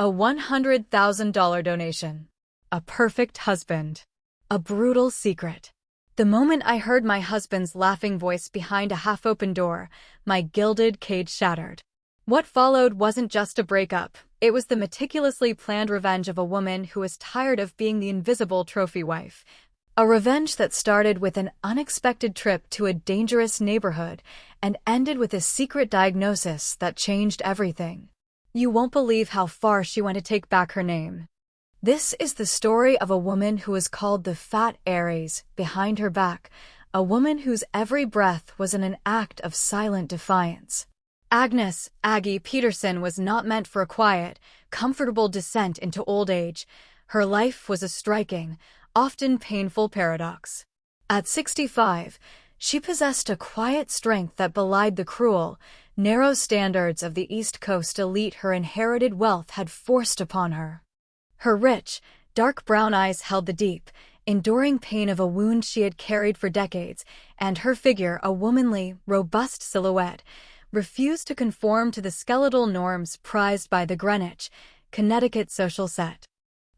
A $100,000 donation. A perfect husband. A brutal secret. The moment I heard my husband's laughing voice behind a half-open door, my gilded cage shattered. What followed wasn't just a breakup. It was the meticulously planned revenge of a woman who was tired of being the invisible trophy wife. A revenge that started with an unexpected trip to a dangerous neighborhood and ended with a secret diagnosis that changed everything. You won't believe how far she went to take back her name. This is the story of a woman who was called the Fat Aries behind her back, a woman whose every breath was in an act of silent defiance. Agnes "Aggie" Peterson was not meant for a quiet, comfortable descent into old age. Her life was a striking, often painful paradox. At 65, she possessed a quiet strength that belied the cruel, narrow standards of the East Coast elite her inherited wealth had forced upon her. Her rich, dark brown eyes held the deep, enduring pain of a wound she had carried for decades, and her figure, a womanly, robust silhouette, refused to conform to the skeletal norms prized by the Greenwich, Connecticut social set.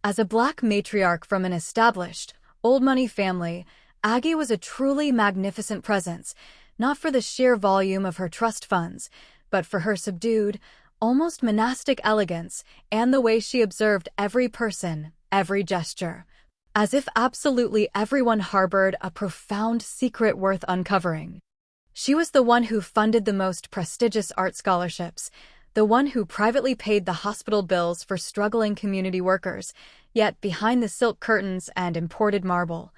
As a Black matriarch from an established, old-money family, Aggie was a truly magnificent presence, not for the sheer volume of her trust funds, but for her subdued, almost monastic elegance and the way she observed every person, every gesture, as if absolutely everyone harbored a profound secret worth uncovering. She was the one who funded the most prestigious art scholarships, the one who privately paid the hospital bills for struggling community workers, yet behind the silk curtains and imported marble,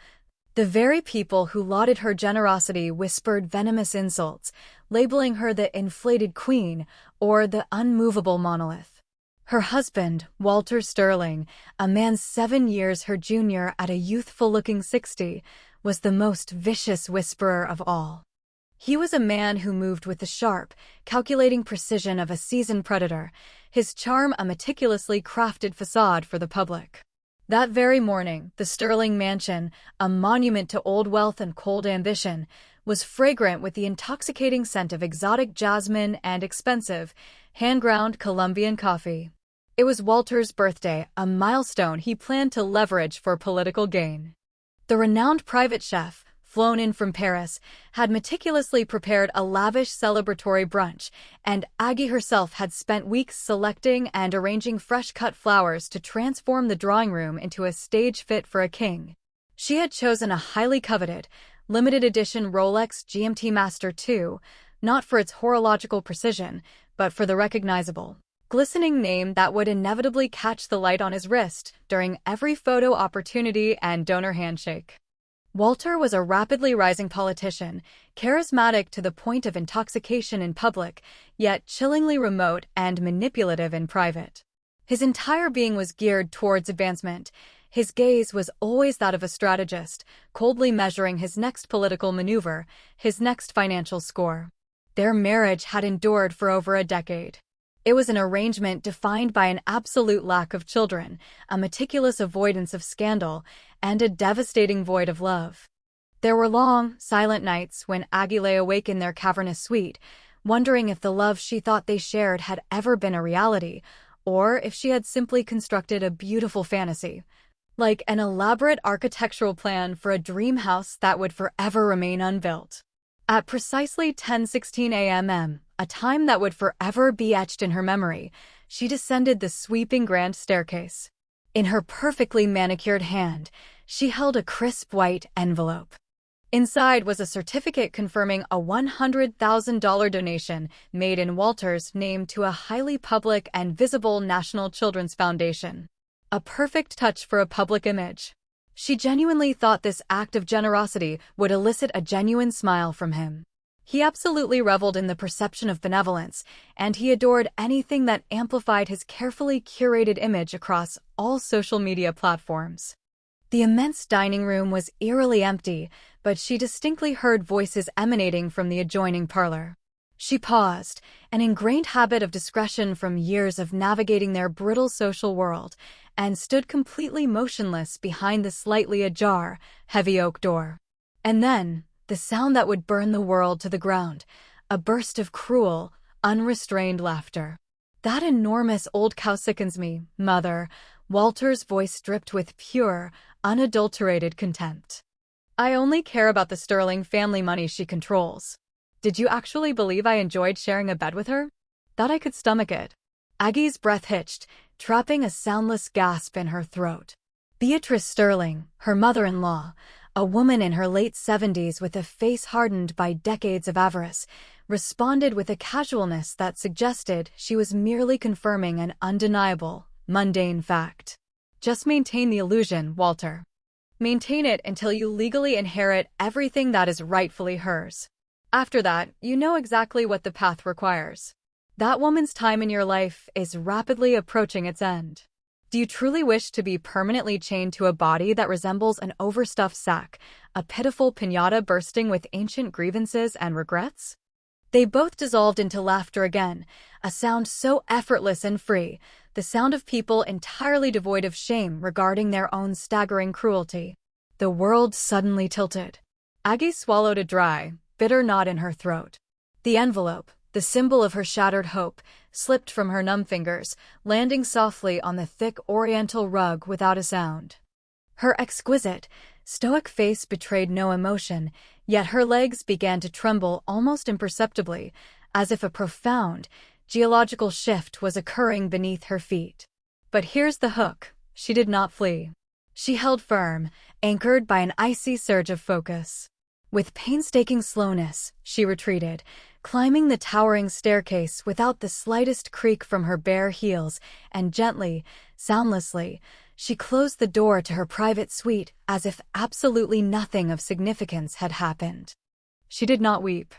the very people who lauded her generosity whispered venomous insults, labeling her the inflated queen or the unmovable monolith. Her husband, Walter Sterling, a man 7 years her junior at a youthful-looking 60, was the most vicious whisperer of all. He was a man who moved with the sharp, calculating precision of a seasoned predator, his charm a meticulously crafted facade for the public. That very morning, the Sterling mansion, a monument to old wealth and cold ambition, was fragrant with the intoxicating scent of exotic jasmine and expensive, hand-ground Colombian coffee. It was Walter's birthday, a milestone he planned to leverage for political gain. The renowned private chef, flown in from Paris, had meticulously prepared a lavish celebratory brunch, and Aggie herself had spent weeks selecting and arranging fresh-cut flowers to transform the drawing room into a stage fit for a king. She had chosen a highly coveted, limited-edition Rolex GMT Master II, not for its horological precision, but for the recognizable, glistening name that would inevitably catch the light on his wrist during every photo opportunity and donor handshake. Walter was a rapidly rising politician, charismatic to the point of intoxication in public, yet chillingly remote and manipulative in private. His entire being was geared towards advancement. His gaze was always that of a strategist, coldly measuring his next political maneuver, his next financial score. Their marriage had endured for over a decade. It was an arrangement defined by an absolute lack of children, a meticulous avoidance of scandal, and a devastating void of love. There were long, silent nights when Aggie lay awake in their cavernous suite, wondering if the love she thought they shared had ever been a reality, or if she had simply constructed a beautiful fantasy, like an elaborate architectural plan for a dream house that would forever remain unbuilt. At precisely 10:16 a.m., a time that would forever be etched in her memory, she descended the sweeping grand staircase. In her perfectly manicured hand, she held a crisp white envelope. Inside was a certificate confirming a $100,000 donation made in Walter's name to a highly public and visible National Children's Foundation. A perfect touch for a public image. She genuinely thought this act of generosity would elicit a genuine smile from him. He absolutely reveled in the perception of benevolence, and he adored anything that amplified his carefully curated image across all social media platforms. The immense dining room was eerily empty, but she distinctly heard voices emanating from the adjoining parlor. She paused, an ingrained habit of discretion from years of navigating their brittle social world, and stood completely motionless behind the slightly ajar, heavy oak door. And then, the sound that would burn the world to the ground, a burst of cruel, unrestrained laughter. That enormous old cow sickens me, mother, Walter's voice dripped with pure, unadulterated contempt. I only care about the sterling family money she controls. Did you actually believe I enjoyed sharing a bed with her? That I could stomach it. Aggie's breath hitched, trapping a soundless gasp in her throat. Beatrice Sterling, her mother-in-law, a woman in her late 70s with a face hardened by decades of avarice, responded with a casualness that suggested she was merely confirming an undeniable, mundane fact. Just maintain the illusion, Walter. Maintain it until you legally inherit everything that is rightfully hers. After that, you know exactly what the path requires. That woman's time in your life is rapidly approaching its end. Do you truly wish to be permanently chained to a body that resembles an overstuffed sack, a pitiful piñata bursting with ancient grievances and regrets? They both dissolved into laughter again, a sound so effortless and free, the sound of people entirely devoid of shame regarding their own staggering cruelty. The world suddenly tilted. Aggie swallowed a dry, bitter knot in her throat. The envelope, the symbol of her shattered hope, slipped from her numb fingers, landing softly on the thick oriental rug without a sound. Her exquisite, stoic face betrayed no emotion, yet her legs began to tremble almost imperceptibly, as if a profound, geological shift was occurring beneath her feet. But here's the hook: she did not flee. She held firm, anchored by an icy surge of focus. With painstaking slowness, she retreated, climbing the towering staircase without the slightest creak from her bare heels, and gently, soundlessly, she closed the door to her private suite as if absolutely nothing of significance had happened. She did not weep.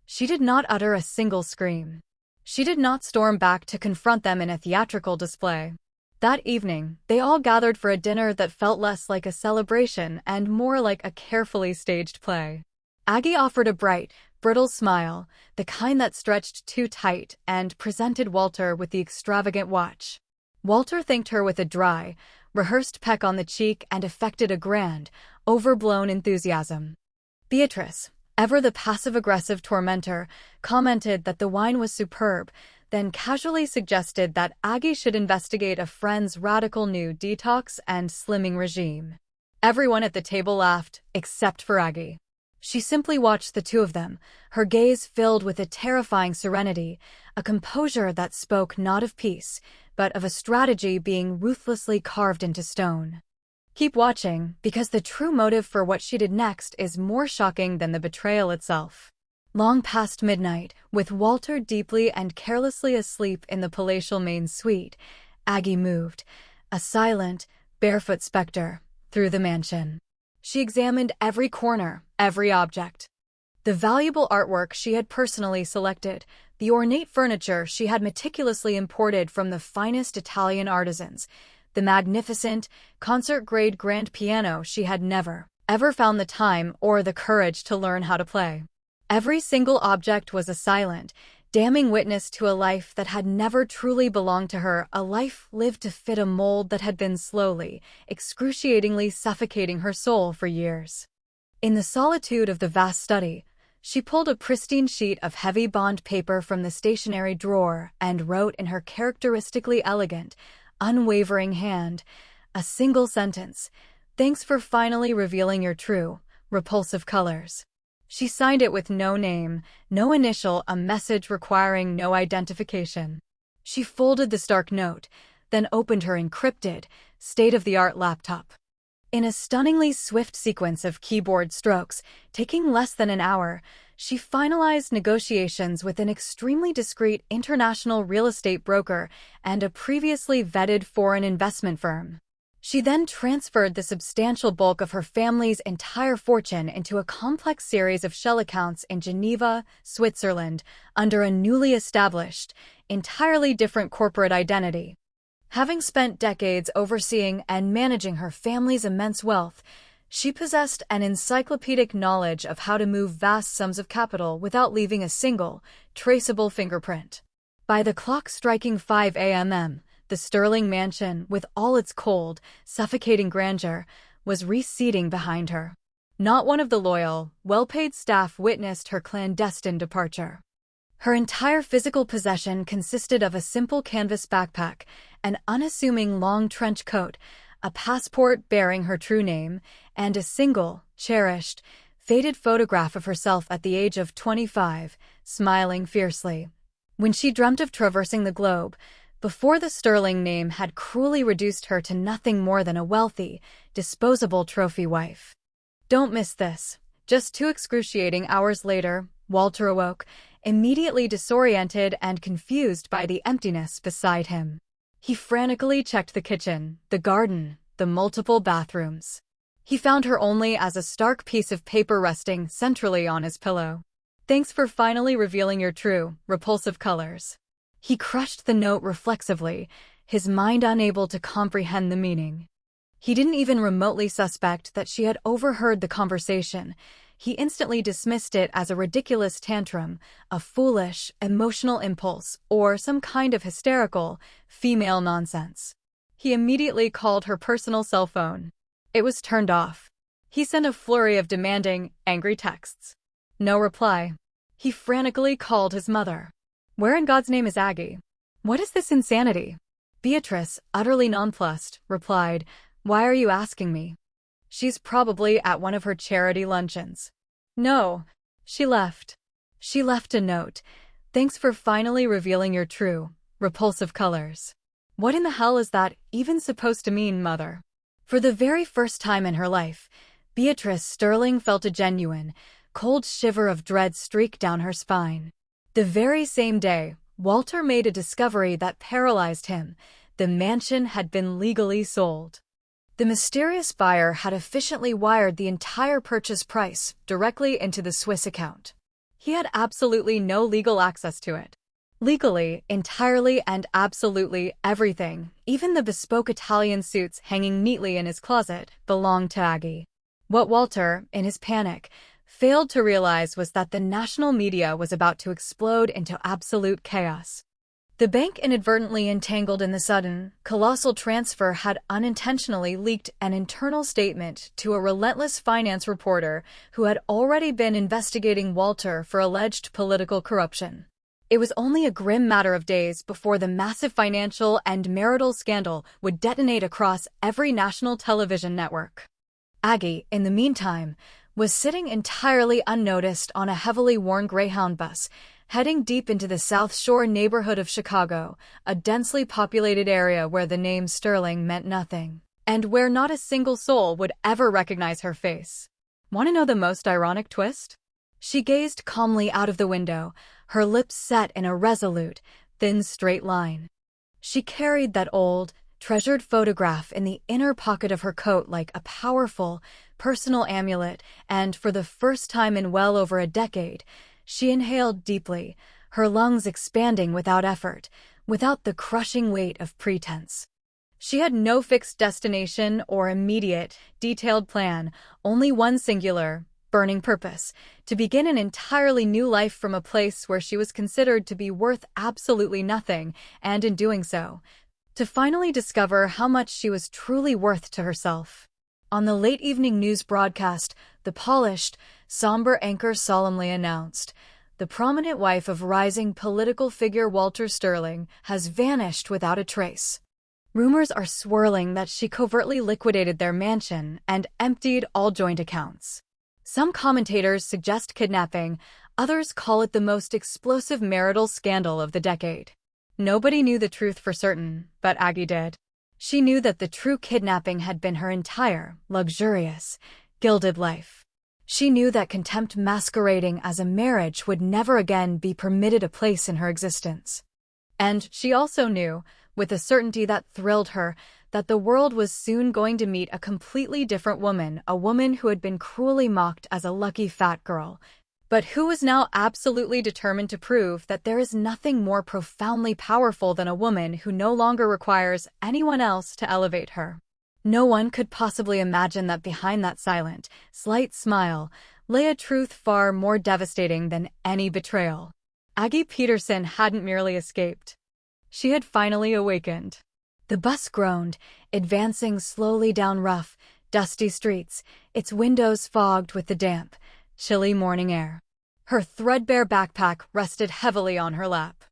She did not utter a single scream. She did not storm back to confront them in a theatrical display. That evening, they all gathered for a dinner that felt less like a celebration and more like a carefully staged play. Aggie offered a bright, brittle smile, the kind that stretched too tight, and presented Walter with the extravagant watch. Walter thanked her with a dry, rehearsed peck on the cheek and affected a grand, overblown enthusiasm. Beatrice, ever the passive-aggressive tormentor, commented that the wine was superb, then casually suggested that Aggie should investigate a friend's radical new detox and slimming regime. Everyone at the table laughed, except for Aggie. She simply watched the two of them, her gaze filled with a terrifying serenity, a composure that spoke not of peace, but of a strategy being ruthlessly carved into stone. Keep watching, because the true motive for what she did next is more shocking than the betrayal itself. Long past midnight, with Walter deeply and carelessly asleep in the palatial main suite, Aggie moved, a silent, barefoot specter, through the mansion. She examined every corner, every object. The valuable artwork she had personally selected, the ornate furniture she had meticulously imported from the finest Italian artisans, the magnificent, concert-grade grand piano she had never, ever found the time or the courage to learn how to play. Every single object was a silent, damning witness to a life that had never truly belonged to her, a life lived to fit a mold that had been slowly, excruciatingly suffocating her soul for years. In the solitude of the vast study, she pulled a pristine sheet of heavy bond paper from the stationery drawer and wrote in her characteristically elegant, unwavering hand, a single sentence: "Thanks for finally revealing your true, repulsive colors." She signed it with no name, no initial, a message requiring no identification. She folded the stark note, then opened her encrypted, state-of-the-art laptop. In a stunningly swift sequence of keyboard strokes, taking less than an hour, she finalized negotiations with an extremely discreet international real estate broker and a previously vetted foreign investment firm. She then transferred the substantial bulk of her family's entire fortune into a complex series of shell accounts in Geneva, Switzerland, under a newly established, entirely different corporate identity. Having spent decades overseeing and managing her family's immense wealth, she possessed an encyclopedic knowledge of how to move vast sums of capital without leaving a single, traceable fingerprint. By the clock striking 5 a.m., the Sterling mansion, with all its cold, suffocating grandeur, was receding behind her. Not one of the loyal, well-paid staff witnessed her clandestine departure. Her entire physical possession consisted of a simple canvas backpack, an unassuming long trench coat, a passport bearing her true name, and a single, cherished, faded photograph of herself at the age of 25, smiling fiercely. When she dreamt of traversing the globe, before the sterling name had cruelly reduced her to nothing more than a wealthy, disposable trophy wife. Don't miss this. Just 2 excruciating hours later, Walter awoke, immediately disoriented and confused by the emptiness beside him. He frantically checked the kitchen, the garden, the multiple bathrooms. He found her only as a stark piece of paper resting centrally on his pillow. Thanks for finally revealing your true, repulsive colors. He crushed the note reflexively, his mind unable to comprehend the meaning. He didn't even remotely suspect that she had overheard the conversation. He instantly dismissed it as a ridiculous tantrum, a foolish, emotional impulse, or some kind of hysterical, female nonsense. He immediately called her personal cell phone. It was turned off. He sent a flurry of demanding, angry texts. No reply. He frantically called his mother. Where in God's name is Aggie? What is this insanity? Beatrice, utterly nonplussed, replied, "Why are you asking me? She's probably at one of her charity luncheons." No. She left. She left a note. Thanks for finally revealing your true, repulsive colors. What in the hell is that even supposed to mean, mother? For the very first time in her life, Beatrice Sterling felt a genuine, cold shiver of dread streak down her spine. The very same day, Walter made a discovery that paralyzed him. The mansion had been legally sold. The mysterious buyer had efficiently wired the entire purchase price directly into the Swiss account. He had absolutely no legal access to it. Legally, entirely and absolutely everything, even the bespoke Italian suits hanging neatly in his closet, belonged to Aggie. What Walter, in his panic, failed to realize was that the national media was about to explode into absolute chaos. The bank, inadvertently entangled in the sudden, colossal transfer, had unintentionally leaked an internal statement to a relentless finance reporter who had already been investigating Walter for alleged political corruption. It was only a grim matter of days before the massive financial and marital scandal would detonate across every national television network. Aggie, in the meantime, was sitting entirely unnoticed on a heavily worn Greyhound bus, heading deep into the South Shore neighborhood of Chicago, a densely populated area where the name Sterling meant nothing, and where not a single soul would ever recognize her face. Want to know the most ironic twist? She gazed calmly out of the window, her lips set in a resolute, thin straight line. She carried that old, treasured photograph in the inner pocket of her coat like a powerful, personal amulet, and for the first time in well over a decade, she inhaled deeply, her lungs expanding without effort, without the crushing weight of pretense. She had no fixed destination or immediate, detailed plan, only one singular, burning purpose: to begin an entirely new life from a place where she was considered to be worth absolutely nothing, and in doing so, to finally discover how much she was truly worth to herself. On the late evening news broadcast, the polished, somber anchor solemnly announced, "The prominent wife of rising political figure Walter Sterling has vanished without a trace." Rumors are swirling that she covertly liquidated their mansion and emptied all joint accounts. Some commentators suggest kidnapping, others call it the most explosive marital scandal of the decade. Nobody knew the truth for certain, but Aggie did. She knew that the true kidnapping had been her entire, luxurious, gilded life. She knew that contempt masquerading as a marriage would never again be permitted a place in her existence. And she also knew, with a certainty that thrilled her, that the world was soon going to meet a completely different woman, a woman who had been cruelly mocked as a lucky fat girl, but who was now absolutely determined to prove that there is nothing more profoundly powerful than a woman who no longer requires anyone else to elevate her. No one could possibly imagine that behind that silent, slight smile lay a truth far more devastating than any betrayal. Aggie Peterson hadn't merely escaped. She had finally awakened. The bus groaned, advancing slowly down rough, dusty streets, its windows fogged with the damp, chilly morning air. Her threadbare backpack rested heavily on her lap.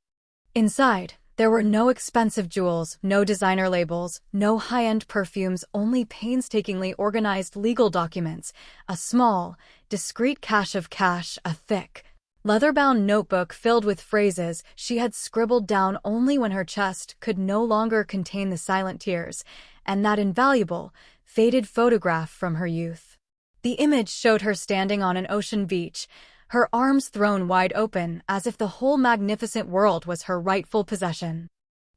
Inside, there were no expensive jewels, no designer labels, no high-end perfumes, only painstakingly organized legal documents, a small, discreet cache of cash, a thick, leather-bound notebook filled with phrases she had scribbled down only when her chest could no longer contain the silent tears, and that invaluable, faded photograph from her youth. The image showed her standing on an ocean beach, her arms thrown wide open as if the whole magnificent world was her rightful possession.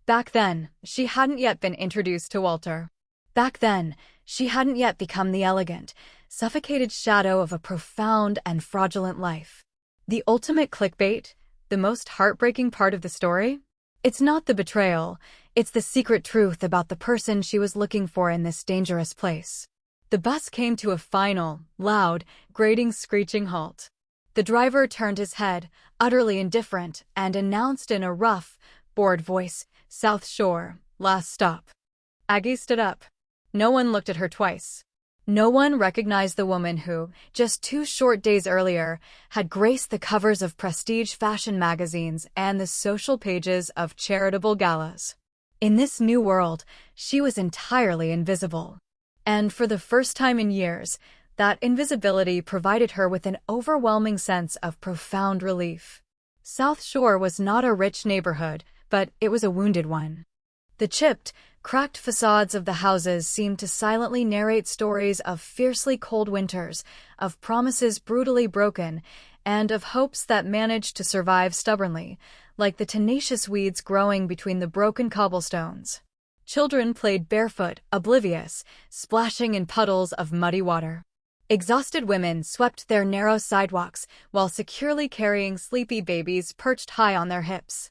Back then, she hadn't yet been introduced to Walter. Back then, she hadn't yet become the elegant, suffocated shadow of a profound and fraudulent life. The ultimate clickbait, the most heartbreaking part of the story? It's not the betrayal, it's the secret truth about the person she was looking for in this dangerous place. The bus came to a final, loud, grating, screeching halt. The driver turned his head, utterly indifferent, and announced in a rough, bored voice, "South Shore, last stop." Aggie stood up. No one looked at her twice. No one recognized the woman who, just 2 short days earlier, had graced the covers of prestige fashion magazines and the social pages of charitable galas. In this new world, she was entirely invisible. And for the first time in years, that invisibility provided her with an overwhelming sense of profound relief. South Shore was not a rich neighborhood, but it was a wounded one. The chipped, cracked facades of the houses seemed to silently narrate stories of fiercely cold winters, of promises brutally broken, and of hopes that managed to survive stubbornly, like the tenacious weeds growing between the broken cobblestones. Children played barefoot, oblivious, splashing in puddles of muddy water. Exhausted women swept their narrow sidewalks while securely carrying sleepy babies perched high on their hips.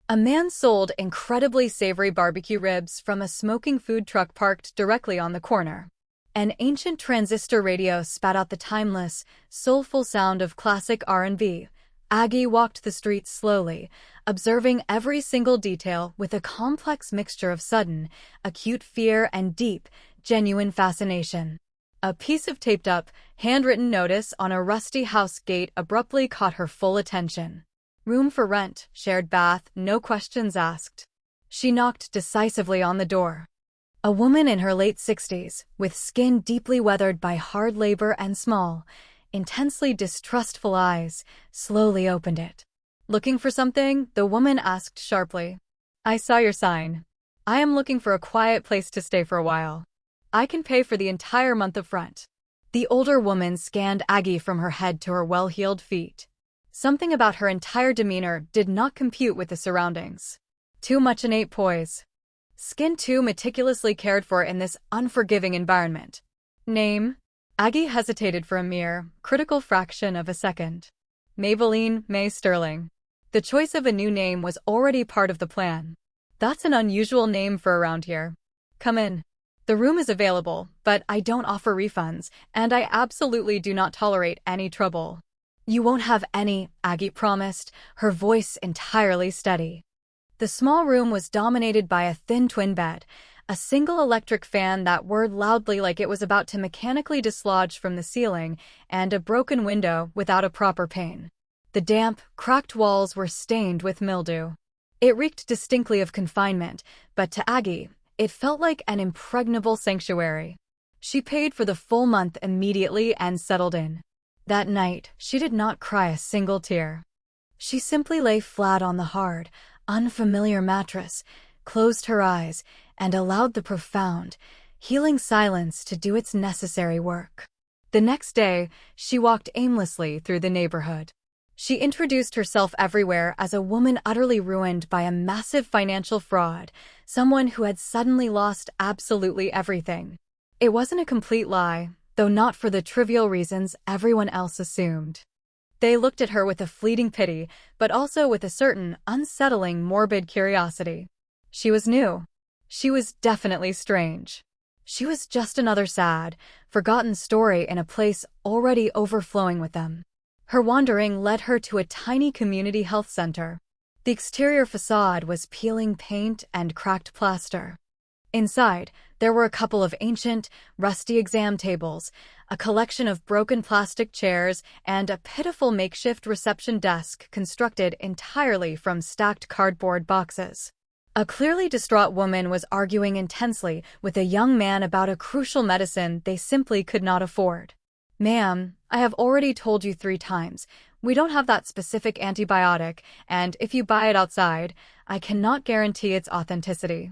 A man sold incredibly savory barbecue ribs from a smoking food truck parked directly on the corner. An ancient transistor radio spat out the timeless, soulful sound of classic R&B. Aggie walked the streets slowly, observing every single detail with a complex mixture of sudden, acute fear and deep, genuine fascination. A piece of taped-up, handwritten notice on a rusty house gate abruptly caught her full attention. Room for rent, shared bath, no questions asked. She knocked decisively on the door. A woman in her late 60s, with skin deeply weathered by hard labor and small, intensely distrustful eyes, slowly opened it. "Looking for something?" the woman asked sharply. "I saw your sign. I am looking for a quiet place to stay for a while. I can pay for the entire month of rent." The older woman scanned Aggie from her head to her well-heeled feet. Something about her entire demeanor did not compute with the surroundings. Too much innate poise. Skin too meticulously cared for in this unforgiving environment. Name? Aggie hesitated for a mere, critical fraction of a second. Maybelline May Sterling. The choice of a new name was already part of the plan. That's an unusual name for around here. Come in. The room is available, but I don't offer refunds, and I absolutely do not tolerate any trouble. You won't have any, Aggie promised, her voice entirely steady. The small room was dominated by a thin twin bed, a single electric fan that whirred loudly like it was about to mechanically dislodge from the ceiling, and a broken window without a proper pane. The damp, cracked walls were stained with mildew. It reeked distinctly of confinement, but to Aggie, it felt like an impregnable sanctuary. She paid for the full month immediately and settled in. That night, she did not cry a single tear. She simply lay flat on the hard, unfamiliar mattress, closed her eyes, and allowed the profound, healing silence to do its necessary work. The next day, she walked aimlessly through the neighborhood. She introduced herself everywhere as a woman utterly ruined by a massive financial fraud, someone who had suddenly lost absolutely everything. It wasn't a complete lie, though not for the trivial reasons everyone else assumed. They looked at her with a fleeting pity, but also with a certain, unsettling, morbid curiosity. She was new. She was definitely strange. She was just another sad, forgotten story in a place already overflowing with them. Her wandering led her to a tiny community health center. The exterior facade was peeling paint and cracked plaster. Inside, there were a couple of ancient, rusty exam tables, a collection of broken plastic chairs, and a pitiful makeshift reception desk constructed entirely from stacked cardboard boxes. A clearly distraught woman was arguing intensely with a young man about a crucial medicine they simply could not afford. "Ma'am, I have already told you 3 times. We don't have that specific antibiotic, and if you buy it outside, I cannot guarantee its authenticity."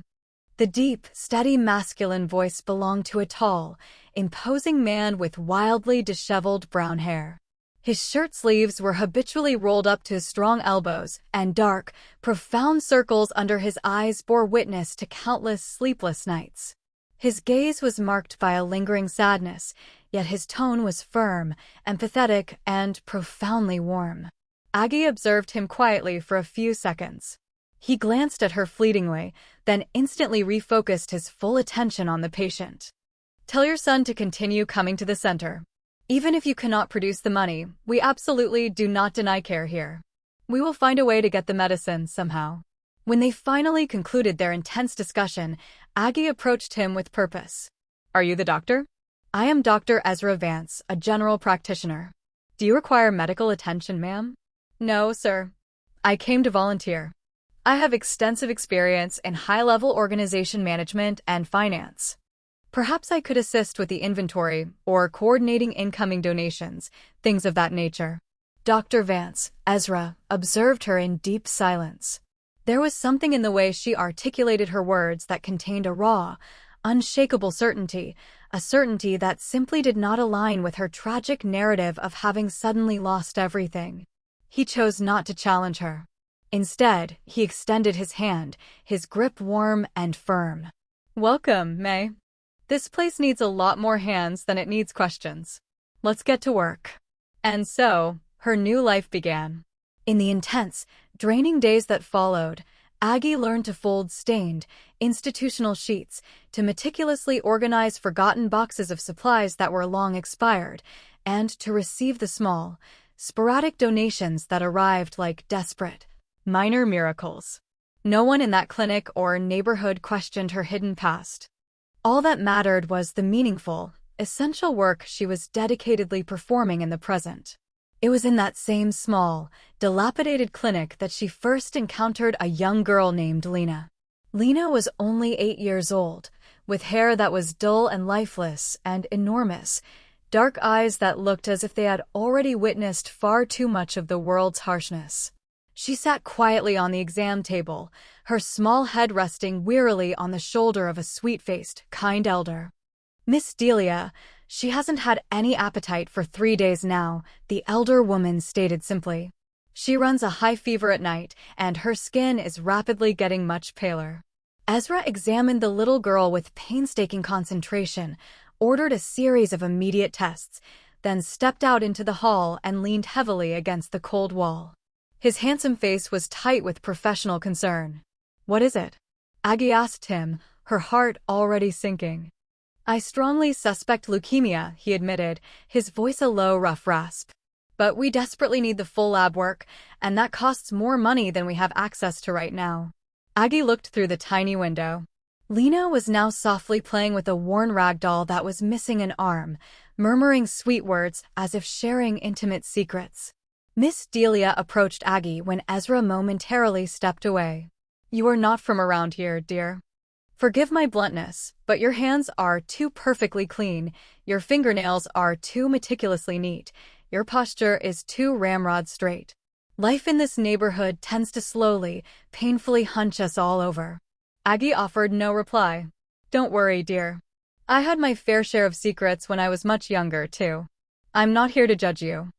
The deep, steady masculine voice belonged to a tall, imposing man with wildly disheveled brown hair. His shirt sleeves were habitually rolled up to his strong elbows, and dark, profound circles under his eyes bore witness to countless sleepless nights. His gaze was marked by a lingering sadness, yet his tone was firm, empathetic, and profoundly warm. Aggie observed him quietly for a few seconds. He glanced at her fleetingly, then instantly refocused his full attention on the patient. "Tell your son to continue coming to the center. Even if you cannot produce the money, we absolutely do not deny care here. We will find a way to get the medicine somehow." When they finally concluded their intense discussion, Aggie approached him with purpose. "Are you the doctor?" "I am Dr. Ezra Vance, a general practitioner." "Do you require medical attention, ma'am?" "No, sir. I came to volunteer. I have extensive experience in high-level organization management and finance. Perhaps I could assist with the inventory or coordinating incoming donations, things of that nature." Dr. Vance, Ezra, observed her in deep silence. There was something in the way she articulated her words that contained a raw, unshakable certainty, a certainty that simply did not align with her tragic narrative of having suddenly lost everything. He chose not to challenge her. Instead, he extended his hand, his grip warm and firm. "Welcome, May. This place needs a lot more hands than it needs questions. Let's get to work." And so, her new life began. In the intense, draining days that followed, Aggie learned to fold stained, institutional sheets, to meticulously organize forgotten boxes of supplies that were long expired, and to receive the small, sporadic donations that arrived like desperate, minor miracles. No one in that clinic or neighborhood questioned her hidden past. All that mattered was the meaningful, essential work she was dedicatedly performing in the present. It was in that same small, dilapidated clinic that she first encountered a young girl named Lena. Lena was only 8 years old, with hair that was dull and lifeless and enormous, dark eyes that looked as if they had already witnessed far too much of the world's harshness. She sat quietly on the exam table, her small head resting wearily on the shoulder of a sweet-faced, kind elder. "Miss Delia, she hasn't had any appetite for 3 days now," the elder woman stated simply. "She runs a high fever at night, and her skin is rapidly getting much paler." Ezra examined the little girl with painstaking concentration, ordered a series of immediate tests, then stepped out into the hall and leaned heavily against the cold wall. His handsome face was tight with professional concern. "What is it?" Aggie asked him, her heart already sinking. "I strongly suspect leukemia," he admitted, his voice a low, rough rasp. "But we desperately need the full lab work, and that costs more money than we have access to right now." Aggie looked through the tiny window. Lena was now softly playing with a worn rag doll that was missing an arm, murmuring sweet words as if sharing intimate secrets. Miss Delia approached Aggie when Ezra momentarily stepped away. "You are not from around here, dear. Forgive my bluntness, but your hands are too perfectly clean, your fingernails are too meticulously neat, your posture is too ramrod straight. Life in this neighborhood tends to slowly, painfully hunch us all over." Aggie offered no reply. "Don't worry, dear. I had my fair share of secrets when I was much younger, too. I'm not here to judge you.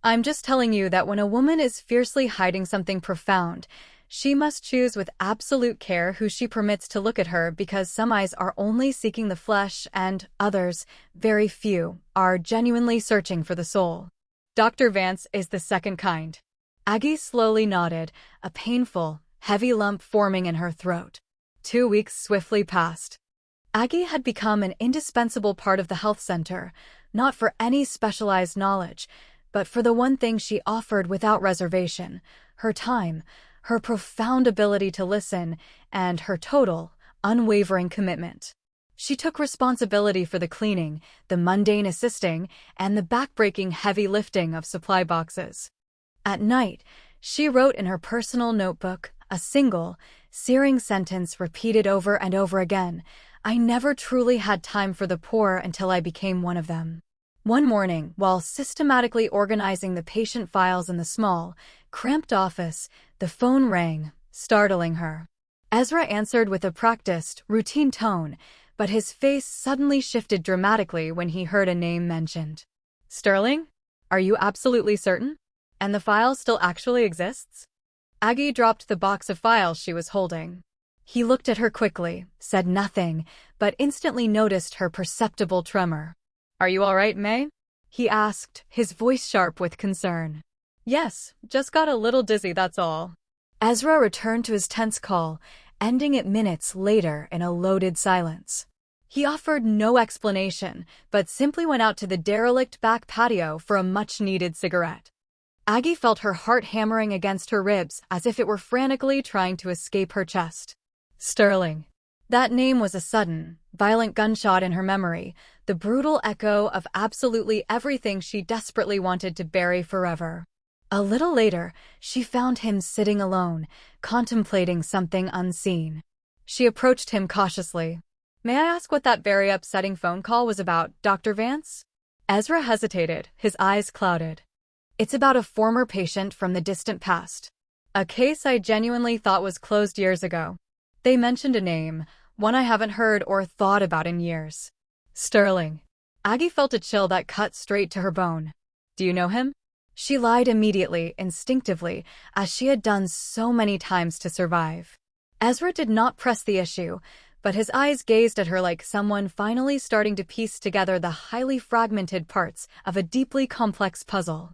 I'm just telling you that when a woman is fiercely hiding something profound, she must choose with absolute care who she permits to look at her, because some eyes are only seeking the flesh and others, very few, are genuinely searching for the soul. Dr. Vance is the second kind." Aggie slowly nodded, a painful, heavy lump forming in her throat. 2 weeks swiftly passed. Aggie had become an indispensable part of the health center, not for any specialized knowledge, but for the one thing she offered without reservation: her time, her profound ability to listen, and her total, unwavering commitment. She took responsibility for the cleaning, the mundane assisting, and the backbreaking heavy lifting of supply boxes. At night, she wrote in her personal notebook a single, searing sentence repeated over and over again: "I never truly had time for the poor until I became one of them." One morning, while systematically organizing the patient files in the small, cramped office, the phone rang, startling her. Ezra answered with a practiced, routine tone, but his face suddenly shifted dramatically when he heard a name mentioned. "Sterling? Are you absolutely certain? And the file still actually exists?" Aggie dropped the box of files she was holding. He looked at her quickly, said nothing, but instantly noticed her perceptible tremor. "Are you all right, May?" he asked, his voice sharp with concern. "Yes, just got a little dizzy, that's all." Ezra returned to his tense call, ending it minutes later in a loaded silence. He offered no explanation, but simply went out to the derelict back patio for a much-needed cigarette. Aggie felt her heart hammering against her ribs as if it were frantically trying to escape her chest. Sterling. That name was a sudden, violent gunshot in her memory, the brutal echo of absolutely everything she desperately wanted to bury forever. A little later, she found him sitting alone, contemplating something unseen. She approached him cautiously. "May I ask what that very upsetting phone call was about, Dr. Vance?" Ezra hesitated, his eyes clouded. "It's about a former patient from the distant past. A case I genuinely thought was closed years ago. They mentioned a name, one I haven't heard or thought about in years." Sterling. Aggie felt a chill that cut straight to her bone. "Do you know him?" She lied immediately, instinctively, as she had done so many times to survive. Ezra did not press the issue, but his eyes gazed at her like someone finally starting to piece together the highly fragmented parts of a deeply complex puzzle.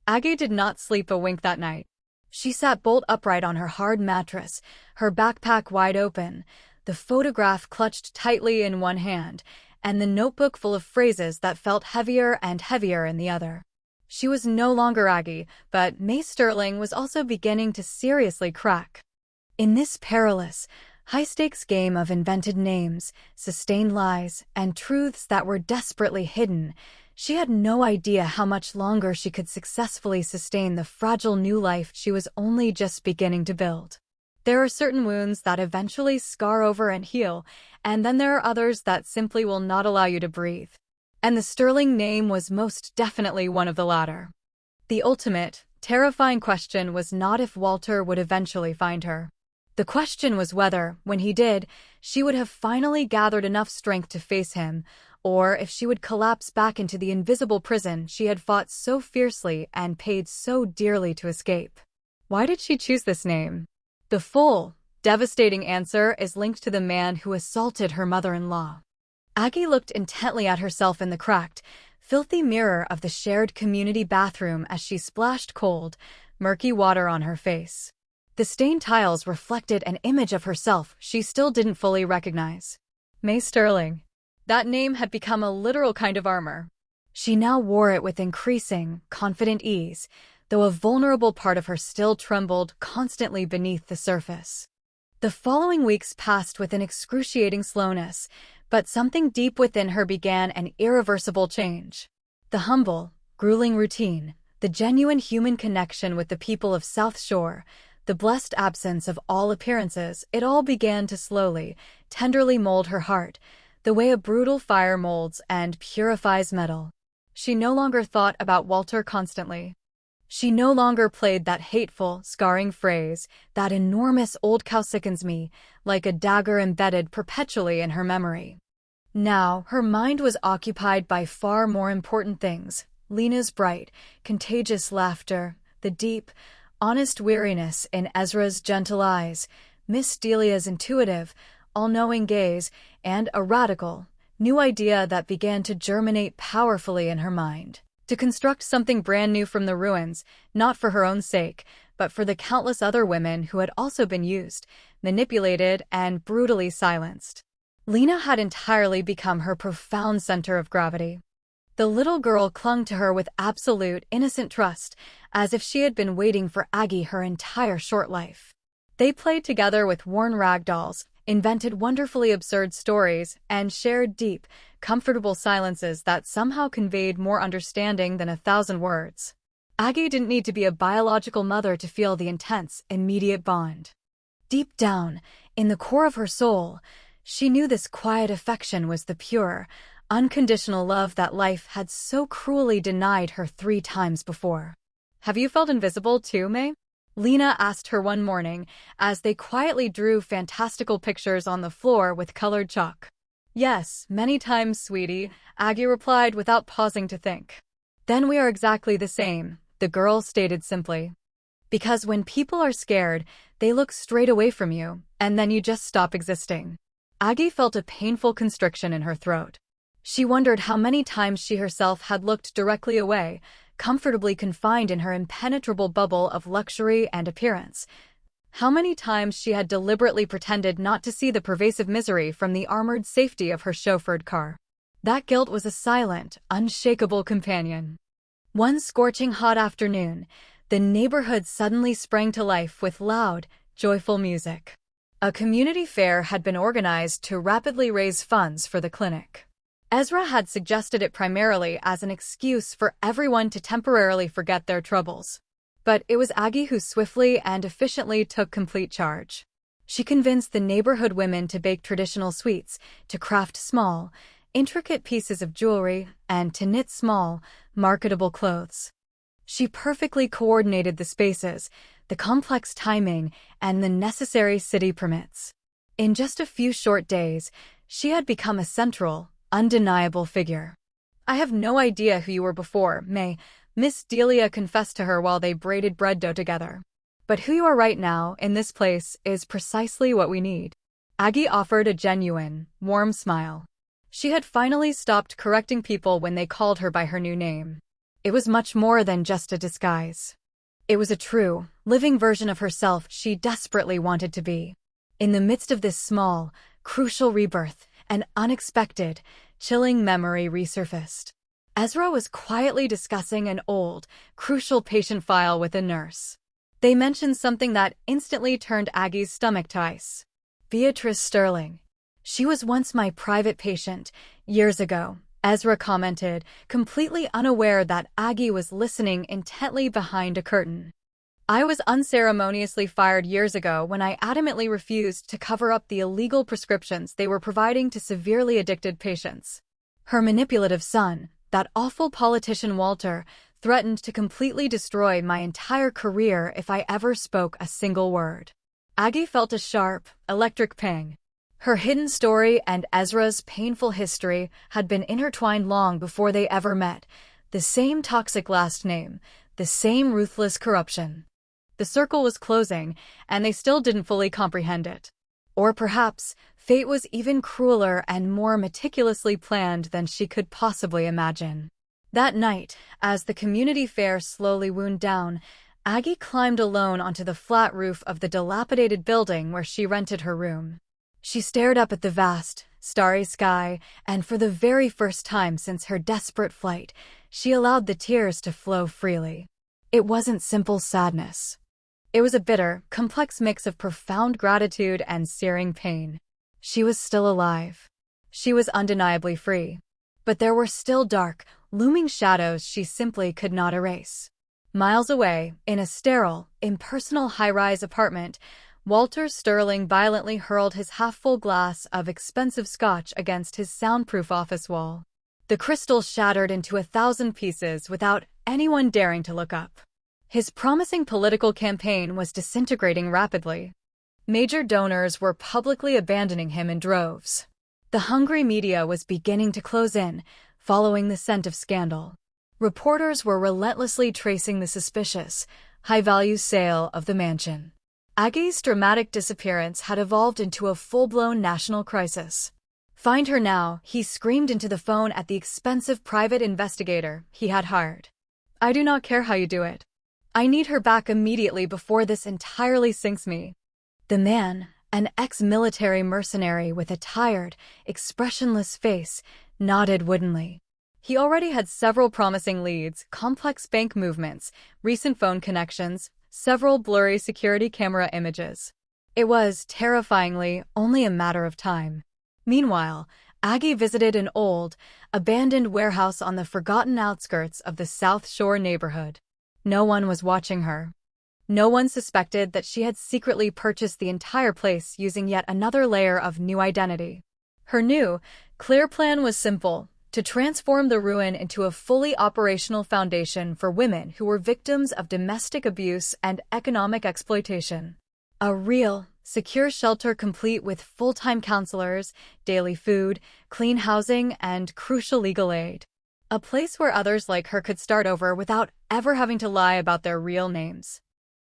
Aggie did not sleep a wink that night. She sat bolt upright on her hard mattress, her backpack wide open, the photograph clutched tightly in one hand, and the notebook full of phrases that felt heavier and heavier in the other. She was no longer Aggie, but May Sterling was also beginning to seriously crack. In this perilous, high-stakes game of invented names, sustained lies, and truths that were desperately hidden, she had no idea how much longer she could successfully sustain the fragile new life she was only just beginning to build. There are certain wounds that eventually scar over and heal, and then there are others that simply will not allow you to breathe. And the Sterling name was most definitely one of the latter. The ultimate, terrifying question was not if Walter would eventually find her. The question was whether, when he did, she would have finally gathered enough strength to face him, or if she would collapse back into the invisible prison she had fought so fiercely and paid so dearly to escape. Why did she choose this name? The full, devastating answer is linked to the man who assaulted her mother-in-law. Aggie looked intently at herself in the cracked, filthy mirror of the shared community bathroom as she splashed cold, murky water on her face. The stained tiles reflected an image of herself she still didn't fully recognize. May Sterling. That name had become a literal kind of armor. She now wore it with increasing, confident ease, though a vulnerable part of her still trembled constantly beneath the surface. The following weeks passed with an excruciating slowness, but something deep within her began an irreversible change. The humble, grueling routine, the genuine human connection with the people of South Shore, the blessed absence of all appearances, it all began to slowly, tenderly mold her heart, the way a brutal fire molds and purifies metal. She no longer thought about Walter constantly. She no longer played that hateful, scarring phrase, "That enormous old cow sickens me," like a dagger embedded perpetually in her memory. Now, her mind was occupied by far more important things: Lena's bright, contagious laughter, the deep, honest weariness in Ezra's gentle eyes, Miss Delia's intuitive, all-knowing gaze, and a radical, new idea that began to germinate powerfully in her mind. To construct something brand new from the ruins, not for her own sake, but for the countless other women who had also been used, manipulated, and brutally silenced. Lena had entirely become her profound center of gravity. The little girl clung to her with absolute, innocent trust, as if she had been waiting for Aggie her entire short life. They played together with worn rag dolls, invented wonderfully absurd stories, and shared deep, comfortable silences that somehow conveyed more understanding than 1,000 words. Aggie didn't need to be a biological mother to feel the intense, immediate bond. Deep down, in the core of her soul, she knew this quiet affection was the pure, unconditional love that life had so cruelly denied her 3 times before. "Have you felt invisible too, May?" Lena asked her one morning as they quietly drew fantastical pictures on the floor with colored chalk. "Yes, many times, sweetie," Aggie replied without pausing to think. "Then we are exactly the same," the girl stated simply. "Because when people are scared, they look straight away from you, and then you just stop existing." Aggie felt a painful constriction in her throat. She wondered how many times she herself had looked directly away, comfortably confined in her impenetrable bubble of luxury and appearance. How many times she had deliberately pretended not to see the pervasive misery from the armored safety of her chauffeured car. That guilt was a silent, unshakable companion. One scorching hot afternoon, the neighborhood suddenly sprang to life with loud, joyful music. A community fair had been organized to rapidly raise funds for the clinic. Ezra had suggested it primarily as an excuse for everyone to temporarily forget their troubles. But it was Aggie who swiftly and efficiently took complete charge. She convinced the neighborhood women to bake traditional sweets, to craft small, intricate pieces of jewelry, and to knit small, marketable clothes. She perfectly coordinated the spaces, the complex timing, and the necessary city permits. In just a few short days, she had become a central, undeniable figure. "I have no idea who you were before, May," Miss Delia confessed to her while they braided bread dough together. "But who you are right now, in this place, is precisely what we need." Aggie offered a genuine, warm smile. She had finally stopped correcting people when they called her by her new name. It was much more than just a disguise. It was a true, living version of herself she desperately wanted to be. In the midst of this small, crucial rebirth, an unexpected, chilling memory resurfaced. Ezra was quietly discussing an old, crucial patient file with a nurse. They mentioned something that instantly turned Aggie's stomach to ice. "Beatrice Sterling. She was once my private patient, years ago," Ezra commented, completely unaware that Aggie was listening intently behind a curtain. "I was unceremoniously fired years ago when I adamantly refused to cover up the illegal prescriptions they were providing to severely addicted patients. Her manipulative son, that awful politician Walter, threatened to completely destroy my entire career if I ever spoke a single word." Aggie felt a sharp, electric pang. Her hidden story and Ezra's painful history had been intertwined long before they ever met. The same toxic last name, the same ruthless corruption. The circle was closing, and they still didn't fully comprehend it. Or perhaps, fate was even crueler and more meticulously planned than she could possibly imagine. That night, as the community fair slowly wound down, Aggie climbed alone onto the flat roof of the dilapidated building where she rented her room. She stared up at the vast, starry sky, and for the very first time since her desperate flight, she allowed the tears to flow freely. It wasn't simple sadness. It was a bitter, complex mix of profound gratitude and searing pain. She was still alive. She was undeniably free. But there were still dark, looming shadows she simply could not erase. Miles away, in a sterile, impersonal high-rise apartment, Walter Sterling violently hurled his half-full glass of expensive scotch against his soundproof office wall. The crystal shattered into 1,000 pieces without anyone daring to look up. His promising political campaign was disintegrating rapidly. Major donors were publicly abandoning him in droves. The hungry media was beginning to close in, following the scent of scandal. Reporters were relentlessly tracing the suspicious, high-value sale of the mansion. Aggie's dramatic disappearance had evolved into a full-blown national crisis. "Find her now," he screamed into the phone at the expensive private investigator he had hired. "I do not care how you do it. I need her back immediately before this entirely sinks me." The man, an ex-military mercenary with a tired, expressionless face, nodded woodenly. He already had several promising leads, complex bank movements, recent phone connections, several blurry security camera images. It was, terrifyingly, only a matter of time. Meanwhile, Aggie visited an old, abandoned warehouse on the forgotten outskirts of the South Shore neighborhood. No one was watching her. No one suspected that she had secretly purchased the entire place using yet another layer of new identity. Her new, clear plan was simple: to transform the ruin into a fully operational foundation for women who were victims of domestic abuse and economic exploitation. A real, secure shelter complete with full-time counselors, daily food, clean housing, and crucial legal aid. A place where others like her could start over without ever having to lie about their real names.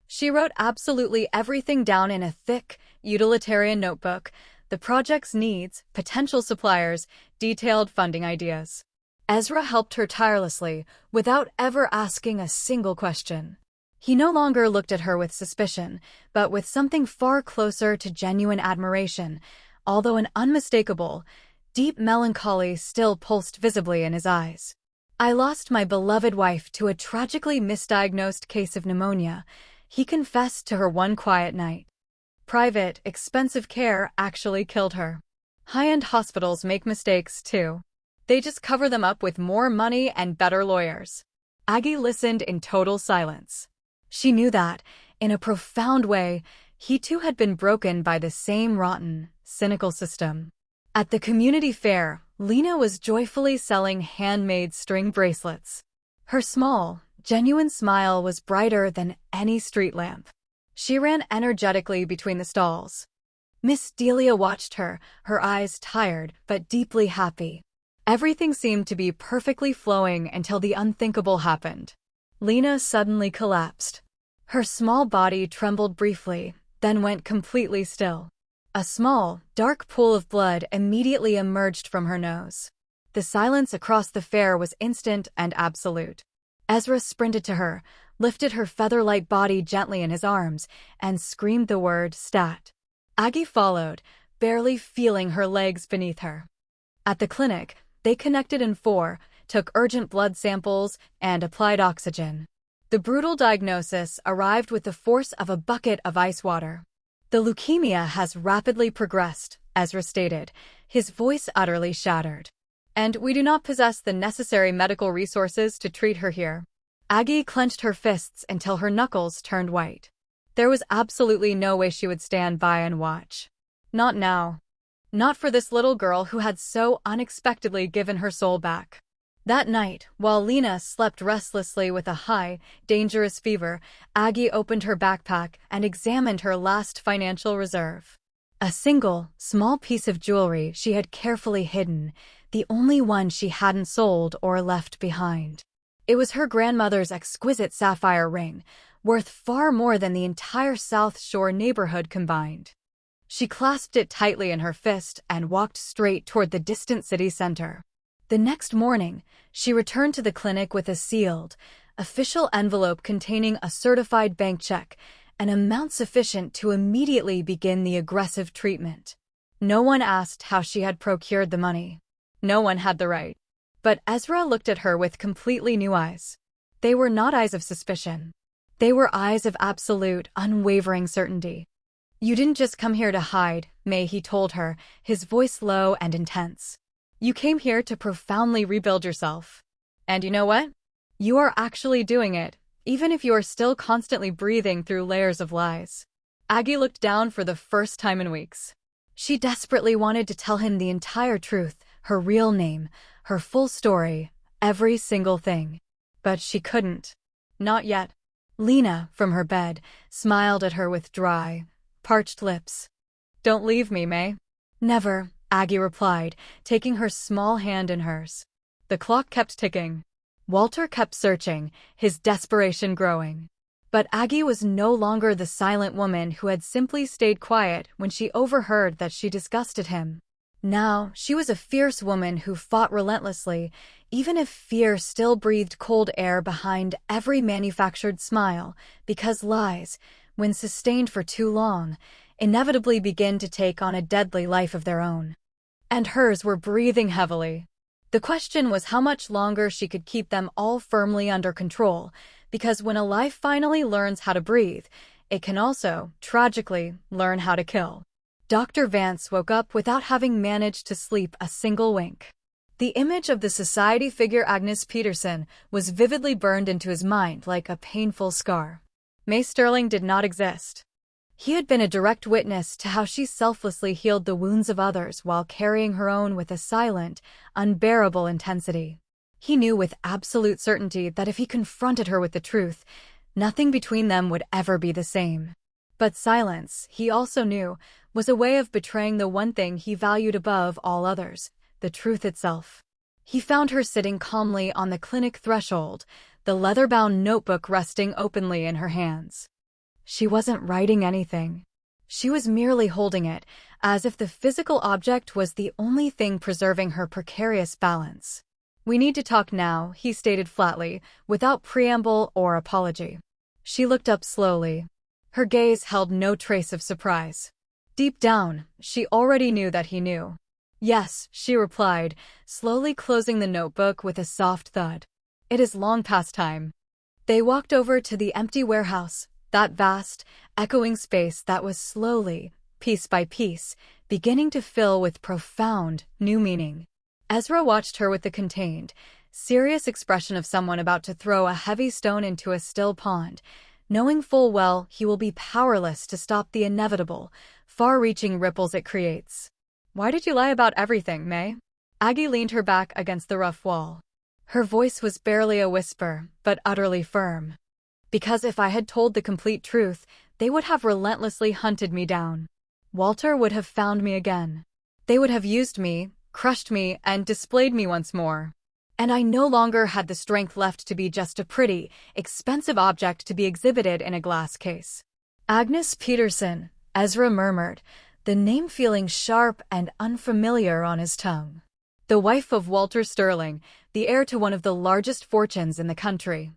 She wrote absolutely everything down in a thick, utilitarian notebook: the project's needs, potential suppliers, detailed funding ideas. Ezra helped her tirelessly, without ever asking a single question. He no longer looked at her with suspicion, but with something far closer to genuine admiration, although an unmistakable, deep melancholy still pulsed visibly in his eyes. "I lost my beloved wife to a tragically misdiagnosed case of pneumonia," he confessed to her one quiet night. "Private, expensive care actually killed her. High-end hospitals make mistakes, too. They just cover them up with more money and better lawyers." Aggie listened in total silence. She knew that, in a profound way, he too had been broken by the same rotten, cynical system. At the community fair, Lena was joyfully selling handmade string bracelets. Her small, genuine smile was brighter than any street lamp. She ran energetically between the stalls. Miss Delia watched her, her eyes tired but deeply happy. Everything seemed to be perfectly flowing until the unthinkable happened. Lena suddenly collapsed. Her small body trembled briefly, then went completely still. A small, dark pool of blood immediately emerged from her nose. The silence across the fair was instant and absolute. Ezra sprinted to her, lifted her feather-light body gently in his arms, and screamed the word "stat." Aggie followed, barely feeling her legs beneath her. At the clinic, they connected in four, took urgent blood samples, and applied oxygen. The brutal diagnosis arrived with the force of a bucket of ice water. "The leukemia has rapidly progressed," Ezra stated, his voice utterly shattered. "And we do not possess the necessary medical resources to treat her here." Aggie clenched her fists until her knuckles turned white. There was absolutely no way she would stand by and watch. Not now. Not for this little girl who had so unexpectedly given her soul back. That night, while Lena slept restlessly with a high, dangerous fever, Aggie opened her backpack and examined her last financial reserve. A single, small piece of jewelry she had carefully hidden, the only one she hadn't sold or left behind. It was her grandmother's exquisite sapphire ring, worth far more than the entire South Shore neighborhood combined. She clasped it tightly in her fist and walked straight toward the distant city center. The next morning, she returned to the clinic with a sealed, official envelope containing a certified bank check, an amount sufficient to immediately begin the aggressive treatment. No one asked how she had procured the money. No one had the right. But Ezra looked at her with completely new eyes. They were not eyes of suspicion. They were eyes of absolute, unwavering certainty. "You didn't just come here to hide, May," he told her, his voice low and intense. "You came here to profoundly rebuild yourself. And you know what? You are actually doing it, even if you are still constantly breathing through layers of lies." Aggie looked down for the first time in weeks. She desperately wanted to tell him the entire truth, her real name, her full story, every single thing. But she couldn't. Not yet. Lena, from her bed, smiled at her with dry, parched lips. "Don't leave me, May." "Never," Aggie replied, taking her small hand in hers. The clock kept ticking. Walter kept searching, his desperation growing. But Aggie was no longer the silent woman who had simply stayed quiet when she overheard that she disgusted him. Now, she was a fierce woman who fought relentlessly, even if fear still breathed cold air behind every manufactured smile, because lies, when sustained for too long, inevitably begin to take on a deadly life of their own. And hers were breathing heavily. The question was how much longer she could keep them all firmly under control, because when a life finally learns how to breathe, it can also, tragically, learn how to kill. Dr. Vance woke up without having managed to sleep a single wink. The image of the society figure Agnes Peterson was vividly burned into his mind like a painful scar. May Sterling did not exist. He had been a direct witness to how she selflessly healed the wounds of others while carrying her own with a silent, unbearable intensity. He knew with absolute certainty that if he confronted her with the truth, nothing between them would ever be the same. But silence, he also knew, was a way of betraying the one thing he valued above all others, the truth itself. He found her sitting calmly on the clinic threshold, the leather-bound notebook resting openly in her hands. She wasn't writing anything. She was merely holding it, as if the physical object was the only thing preserving her precarious balance. "We need to talk now," he stated flatly, without preamble or apology. She looked up slowly. Her gaze held no trace of surprise. Deep down, she already knew that he knew. "Yes," she replied, slowly closing the notebook with a soft thud. "It is long past time." They walked over to the empty warehouse, that vast, echoing space that was slowly, piece by piece, beginning to fill with profound, new meaning. Ezra watched her with the contained, serious expression of someone about to throw a heavy stone into a still pond, knowing full well he will be powerless to stop the inevitable, far-reaching ripples it creates. "Why did you lie about everything, May?" Aggie leaned her back against the rough wall. Her voice was barely a whisper, but utterly firm. "Because if I had told the complete truth, they would have relentlessly hunted me down. Walter would have found me again. They would have used me, crushed me, and displayed me once more. And I no longer had the strength left to be just a pretty, expensive object to be exhibited in a glass case." "Agnes Peterson," Ezra murmured, the name feeling sharp and unfamiliar on his tongue. "The wife of Walter Sterling, the heir to one of the largest fortunes in the country.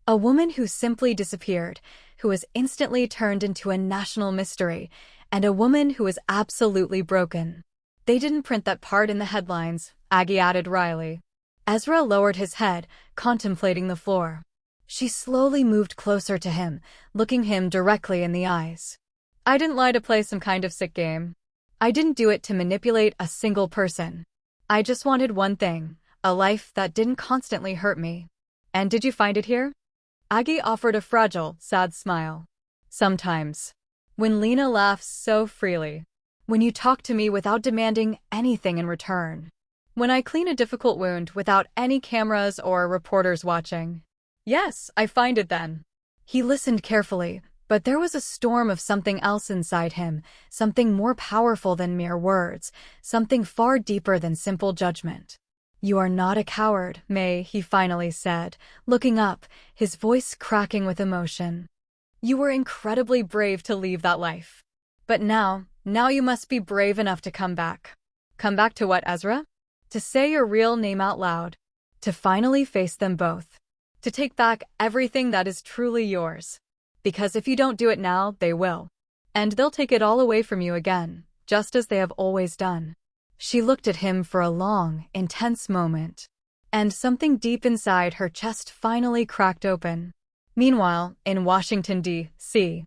A woman who simply disappeared, who was instantly turned into a national mystery, and a woman who was absolutely broken." "They didn't print that part in the headlines," Aggie added wryly. Ezra lowered his head, contemplating the floor. She slowly moved closer to him, looking him directly in the eyes. "I didn't lie to play some kind of sick game. I didn't do it to manipulate a single person. I just wanted one thing, a life that didn't constantly hurt me. And did you find it here?" Aggie offered a fragile, sad smile. "Sometimes. When Lena laughs so freely. When you talk to me without demanding anything in return. When I clean a difficult wound without any cameras or reporters watching. Yes, I find it then." He listened carefully, but there was a storm of something else inside him, something more powerful than mere words, something far deeper than simple judgment. "You are not a coward, May," he finally said, looking up, his voice cracking with emotion. "You were incredibly brave to leave that life. But now you must be brave enough to come back." "Come back to what, Ezra?" "To say your real name out loud. To finally face them both. To take back everything that is truly yours. Because if you don't do it now, they will. And they'll take it all away from you again, just as they have always done." She looked at him for a long, intense moment. And something deep inside her chest finally cracked open. Meanwhile, in Washington, D.C.,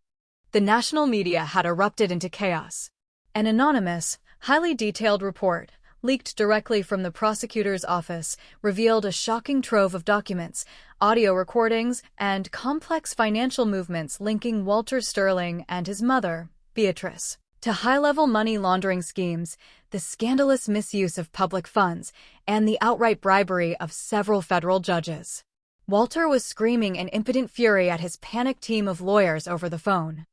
the national media had erupted into chaos. An anonymous, highly detailed report, leaked directly from the prosecutor's office, revealed a shocking trove of documents, audio recordings, and complex financial movements linking Walter Sterling and his mother, Beatrice, to high-level money laundering schemes, the scandalous misuse of public funds, and the outright bribery of several federal judges. Walter was screaming in impotent fury at his panicked team of lawyers over the phone.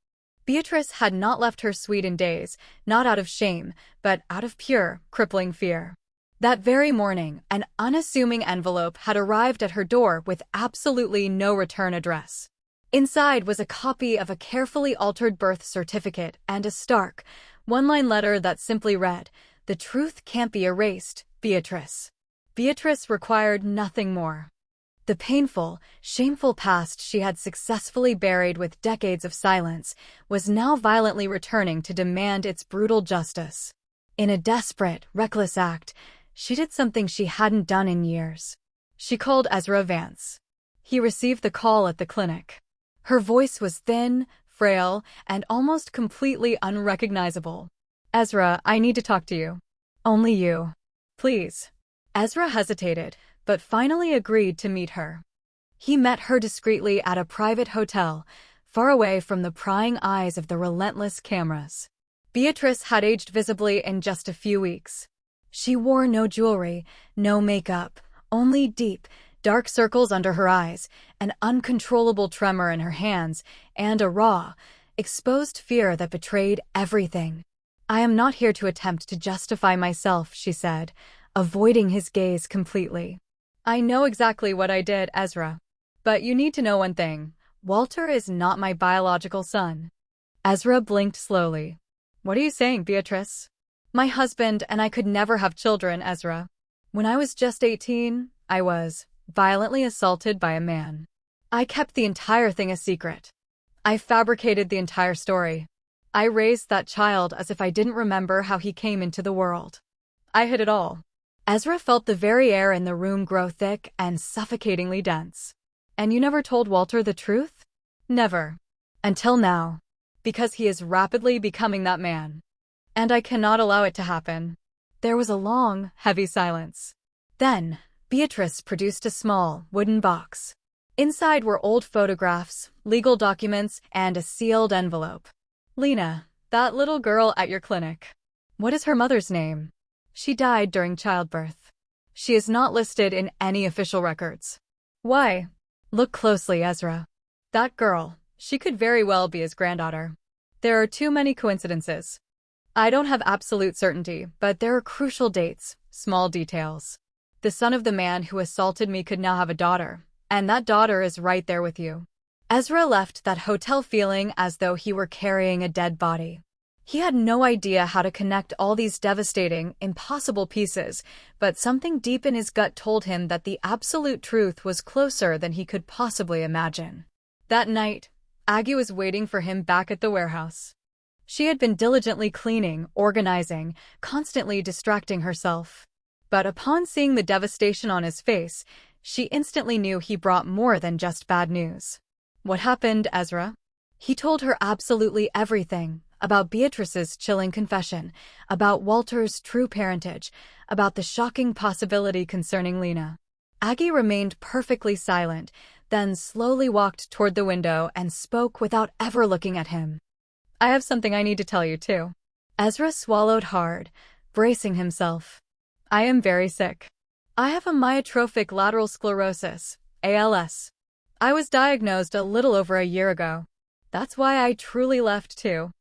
Beatrice had not left her suite in days, not out of shame, but out of pure, crippling fear. That very morning, an unassuming envelope had arrived at her door with absolutely no return address. Inside was a copy of a carefully altered birth certificate and a stark, one-line letter that simply read, "The truth can't be erased, Beatrice." Beatrice required nothing more. The painful, shameful past she had successfully buried with decades of silence was now violently returning to demand its brutal justice. In a desperate, reckless act, she did something she hadn't done in years. She called Ezra Vance. He received the call at the clinic. Her voice was thin, frail, and almost completely unrecognizable. Ezra, I need to talk to you. Only you. Please. Ezra hesitated, but finally agreed to meet her. He met her discreetly at a private hotel, far away from the prying eyes of the relentless cameras. Beatrice had aged visibly in just a few weeks. She wore no jewelry, no makeup, only deep, dark circles under her eyes, an uncontrollable tremor in her hands, and a raw, exposed fear that betrayed everything. I am not here to attempt to justify myself, she said, avoiding his gaze completely. I know exactly what I did, Ezra. But you need to know one thing. Walter is not my biological son. Ezra blinked slowly. What are you saying, Beatrice? My husband and I could never have children, Ezra. When I was just 18, I was violently assaulted by a man. I kept the entire thing a secret. I fabricated the entire story. I raised that child as if I didn't remember how he came into the world. I hid it all. Ezra felt the very air in the room grow thick and suffocatingly dense. And you never told Walter the truth? Never. Until now. Because he is rapidly becoming that man. And I cannot allow it to happen. There was a long, heavy silence. Then, Beatrice produced a small, wooden box. Inside were old photographs, legal documents, and a sealed envelope. Lena, that little girl at your clinic. What is her mother's name? She died during childbirth. She is not listed in any official records. Why? Look closely, Ezra. That girl, she could very well be his granddaughter. There are too many coincidences. I don't have absolute certainty, but there are crucial dates, small details. The son of the man who assaulted me could now have a daughter, and that daughter is right there with you. Ezra left that hotel feeling as though he were carrying a dead body. He had no idea how to connect all these devastating, impossible pieces, but something deep in his gut told him that the absolute truth was closer than he could possibly imagine. That night, Aggie was waiting for him back at the warehouse. She had been diligently cleaning, organizing, constantly distracting herself. But upon seeing the devastation on his face, she instantly knew he brought more than just bad news. What happened, Ezra? He told her absolutely everything. About Beatrice's chilling confession, about Walter's true parentage, about the shocking possibility concerning Lena. Aggie remained perfectly silent, then slowly walked toward the window and spoke without ever looking at him. I have something I need to tell you, too. Ezra swallowed hard, bracing himself. I am very sick. I have a myotrophic lateral sclerosis, ALS. I was diagnosed a little over a year ago. That's why I truly left, too.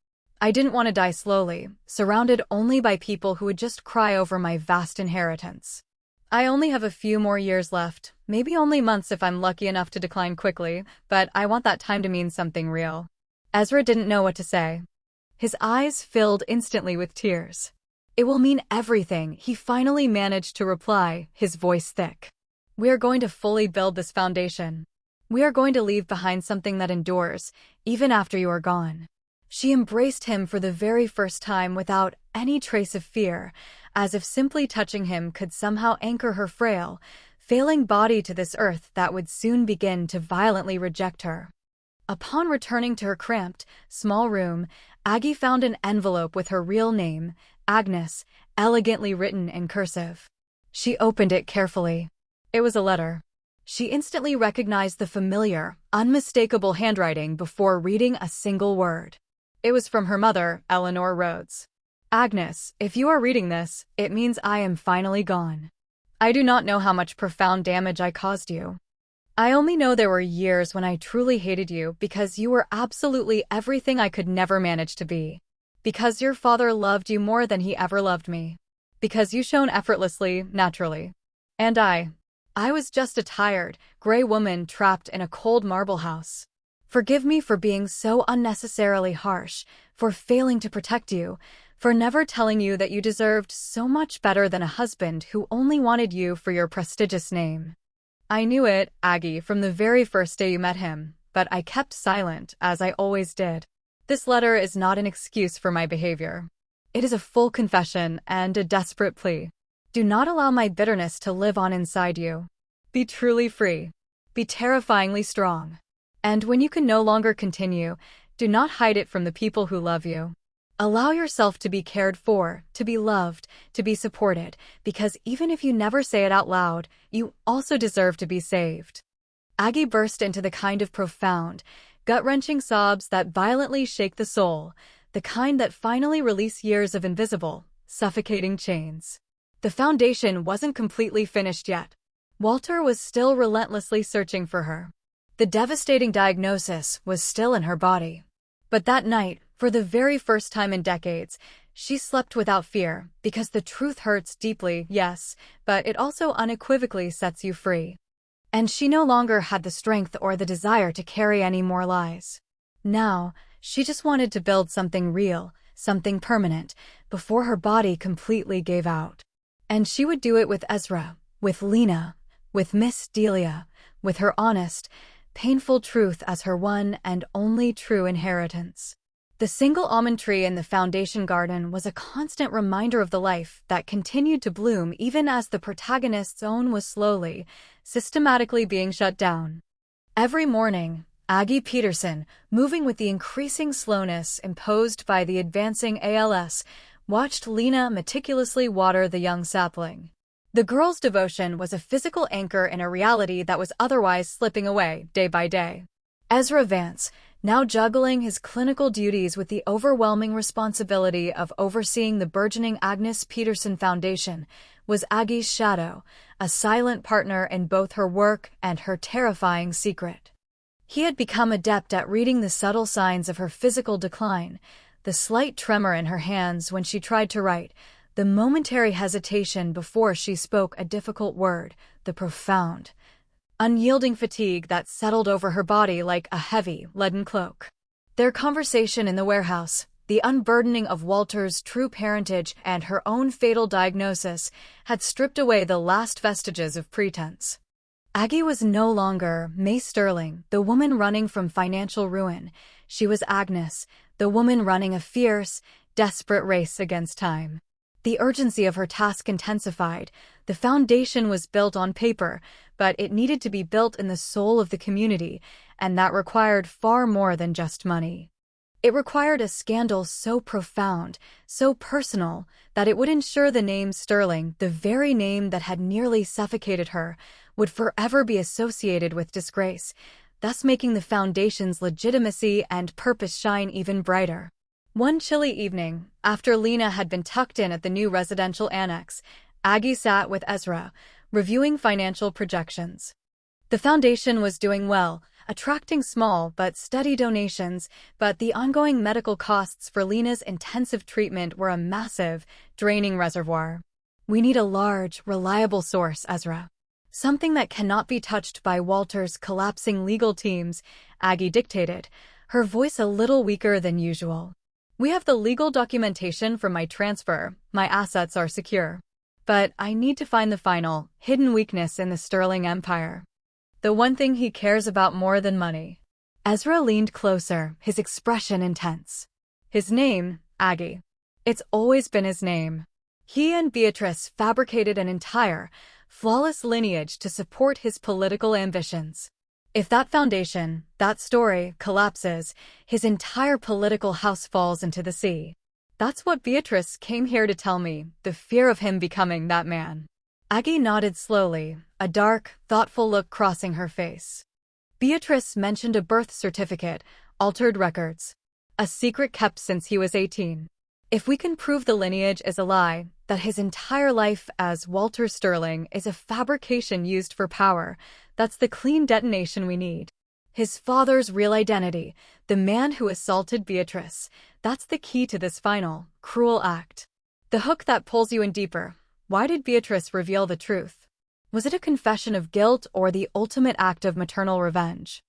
I didn't want to die slowly, surrounded only by people who would just cry over my vast inheritance. I only have a few more years left, maybe only months if I'm lucky enough to decline quickly, but I want that time to mean something real. Ezra didn't know what to say. His eyes filled instantly with tears. It will mean everything, he finally managed to reply, his voice thick. We are going to fully build this foundation. We are going to leave behind something that endures, even after you are gone. She embraced him for the very first time without any trace of fear, as if simply touching him could somehow anchor her frail, failing body to this earth that would soon begin to violently reject her. Upon returning to her cramped, small room, Aggie found an envelope with her real name, Agnes, elegantly written in cursive. She opened it carefully. It was a letter. She instantly recognized the familiar, unmistakable handwriting before reading a single word. It was from her mother, Eleanor Rhodes. Agnes, if you are reading this, it means I am finally gone. I do not know how much profound damage I caused you. I only know there were years when I truly hated you because you were absolutely everything I could never manage to be. Because your father loved you more than he ever loved me. Because you shone effortlessly, naturally. And I was just a tired, gray woman trapped in a cold marble house. Forgive me for being so unnecessarily harsh, for failing to protect you, for never telling you that you deserved so much better than a husband who only wanted you for your prestigious name. I knew it, Aggie, from the very first day you met him, but I kept silent, as I always did. This letter is not an excuse for my behavior. It is a full confession and a desperate plea. Do not allow my bitterness to live on inside you. Be truly free. Be terrifyingly strong. And when you can no longer continue, Do not hide it from the people who love you. Allow yourself to be cared for, to be loved, to be supported, because even if you never say it out loud, you also deserve to be saved. Aggie burst into the kind of profound, gut-wrenching sobs that violently shake the soul, the kind that finally release years of invisible, suffocating chains. The foundation wasn't completely finished yet. Walter was still relentlessly searching for her. The devastating diagnosis was still in her body. But that night, for the very first time in decades, she slept without fear, because the truth hurts deeply, yes, but it also unequivocally sets you free. And she no longer had the strength or the desire to carry any more lies. Now, she just wanted to build something real, something permanent, before her body completely gave out. And she would do it with Ezra, with Lena, with Miss Delia, with her honest, painful truth as her one and only true inheritance. The single almond tree in the foundation garden was a constant reminder of the life that continued to bloom even as the protagonist's own was slowly, systematically being shut down. Every morning, Aggie Peterson, moving with the increasing slowness imposed by the advancing ALS, watched Lena meticulously water the young sapling. The girl's devotion was a physical anchor in a reality that was otherwise slipping away day by day. Ezra Vance, now juggling his clinical duties with the overwhelming responsibility of overseeing the burgeoning Agnes Peterson Foundation, was Aggie's shadow, a silent partner in both her work and her terrifying secret. He had become adept at reading the subtle signs of her physical decline, the slight tremor in her hands when she tried to write, the momentary hesitation before she spoke a difficult word, the profound, unyielding fatigue that settled over her body like a heavy, leaden cloak. Their conversation in the warehouse, the unburdening of Walter's true parentage and her own fatal diagnosis, had stripped away the last vestiges of pretense. Aggie was no longer May Sterling, the woman running from financial ruin. She was Agnes, the woman running a fierce, desperate race against time. The urgency of her task intensified. The foundation was built on paper, but it needed to be built in the soul of the community, and that required far more than just money. It required a scandal so profound, so personal, that it would ensure the name Sterling, the very name that had nearly suffocated her, would forever be associated with disgrace, thus making the foundation's legitimacy and purpose shine even brighter. One chilly evening, after Lena had been tucked in at the new residential annex, Aggie sat with Ezra, reviewing financial projections. The foundation was doing well, attracting small but steady donations, but the ongoing medical costs for Lena's intensive treatment were a massive, draining reservoir. We need a large, reliable source, Ezra. Something that cannot be touched by Walter's collapsing legal teams, Aggie dictated, her voice a little weaker than usual. We have the legal documentation for my transfer, my assets are secure. But I need to find the final, hidden weakness in the Sterling Empire. The one thing he cares about more than money. Ezra leaned closer, his expression intense. His name, Aggie. It's always been his name. He and Beatrice fabricated an entire, flawless lineage to support his political ambitions. If that foundation, that story, collapses, his entire political house falls into the sea. That's what Beatrice came here to tell me, the fear of him becoming that man. Aggie nodded slowly, a dark, thoughtful look crossing her face. Beatrice mentioned a birth certificate, altered records. A secret kept since he was 18. If we can prove the lineage is a lie, that his entire life as Walter Sterling is a fabrication used for power, that's the clean detonation we need. His father's real identity, the man who assaulted Beatrice, that's the key to this final, cruel act. The hook that pulls you in deeper. Why did Beatrice reveal the truth? Was it a confession of guilt or the ultimate act of maternal revenge?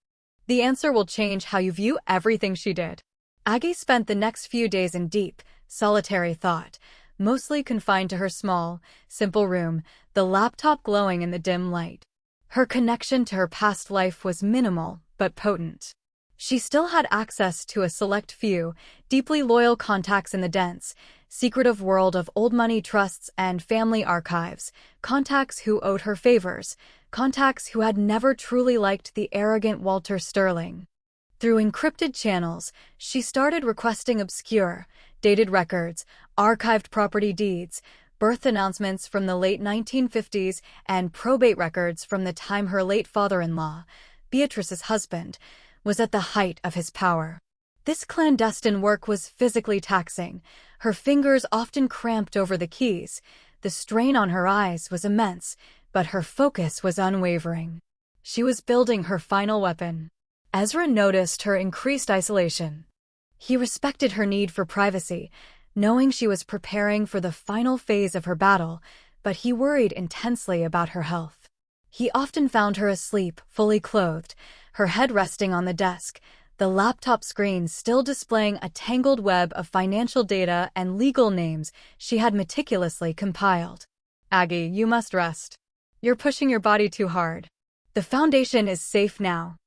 The answer will change how you view everything she did. Aggie spent the next few days in deep, solitary thought, mostly confined to her small, simple room, the laptop glowing in the dim light. Her connection to her past life was minimal, but potent. She still had access to a select few, deeply loyal contacts in the dense, secretive world of old money trusts and family archives, contacts who owed her favors, contacts who had never truly liked the arrogant Walter Sterling. Through encrypted channels, she started requesting obscure, dated records, archived property deeds, birth announcements from the late 1950s, and probate records from the time her late father-in-law, Beatrice's husband, was at the height of his power. This clandestine work was physically taxing, her fingers often cramped over the keys. The strain on her eyes was immense, but her focus was unwavering. She was building her final weapon. Ezra noticed her increased isolation. He respected her need for privacy, knowing she was preparing for the final phase of her battle, but he worried intensely about her health. He often found her asleep, fully clothed, her head resting on the desk, the laptop screen still displaying a tangled web of financial data and legal names she had meticulously compiled. "Aggie, you must rest. You're pushing your body too hard. The foundation is safe now.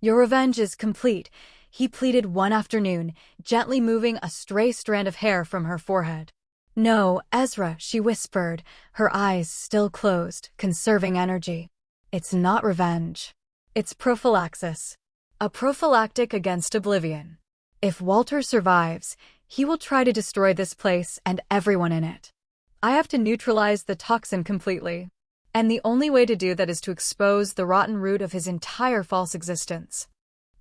Your revenge is complete," he pleaded one afternoon, gently moving a stray strand of hair from her forehead. "No, Ezra," she whispered, her eyes still closed, conserving energy. "It's not revenge. It's prophylaxis. A prophylactic against oblivion. If Walter survives, he will try to destroy this place and everyone in it. I have to neutralize the toxin completely. And the only way to do that is to expose the rotten root of his entire false existence."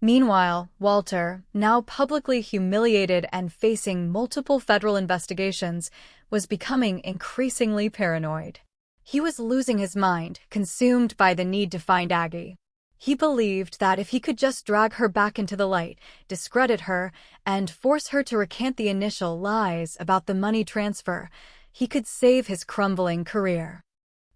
Meanwhile, Walter, now publicly humiliated and facing multiple federal investigations, was becoming increasingly paranoid. He was losing his mind, consumed by the need to find Aggie. He believed that if he could just drag her back into the light, discredit her, and force her to recant the initial lies about the money transfer, he could save his crumbling career.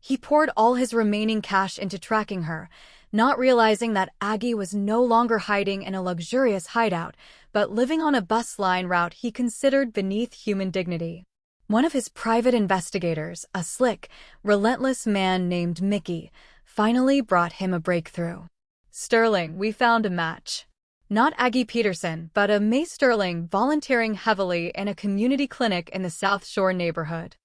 He poured all his remaining cash into tracking her, not realizing that Aggie was no longer hiding in a luxurious hideout, but living on a bus line route he considered beneath human dignity. One of his private investigators, a slick, relentless man named Mickey, finally brought him a breakthrough. "Sterling, we found a match. Not Aggie Peterson, but a May Sterling volunteering heavily in a community clinic in the South Shore neighborhood."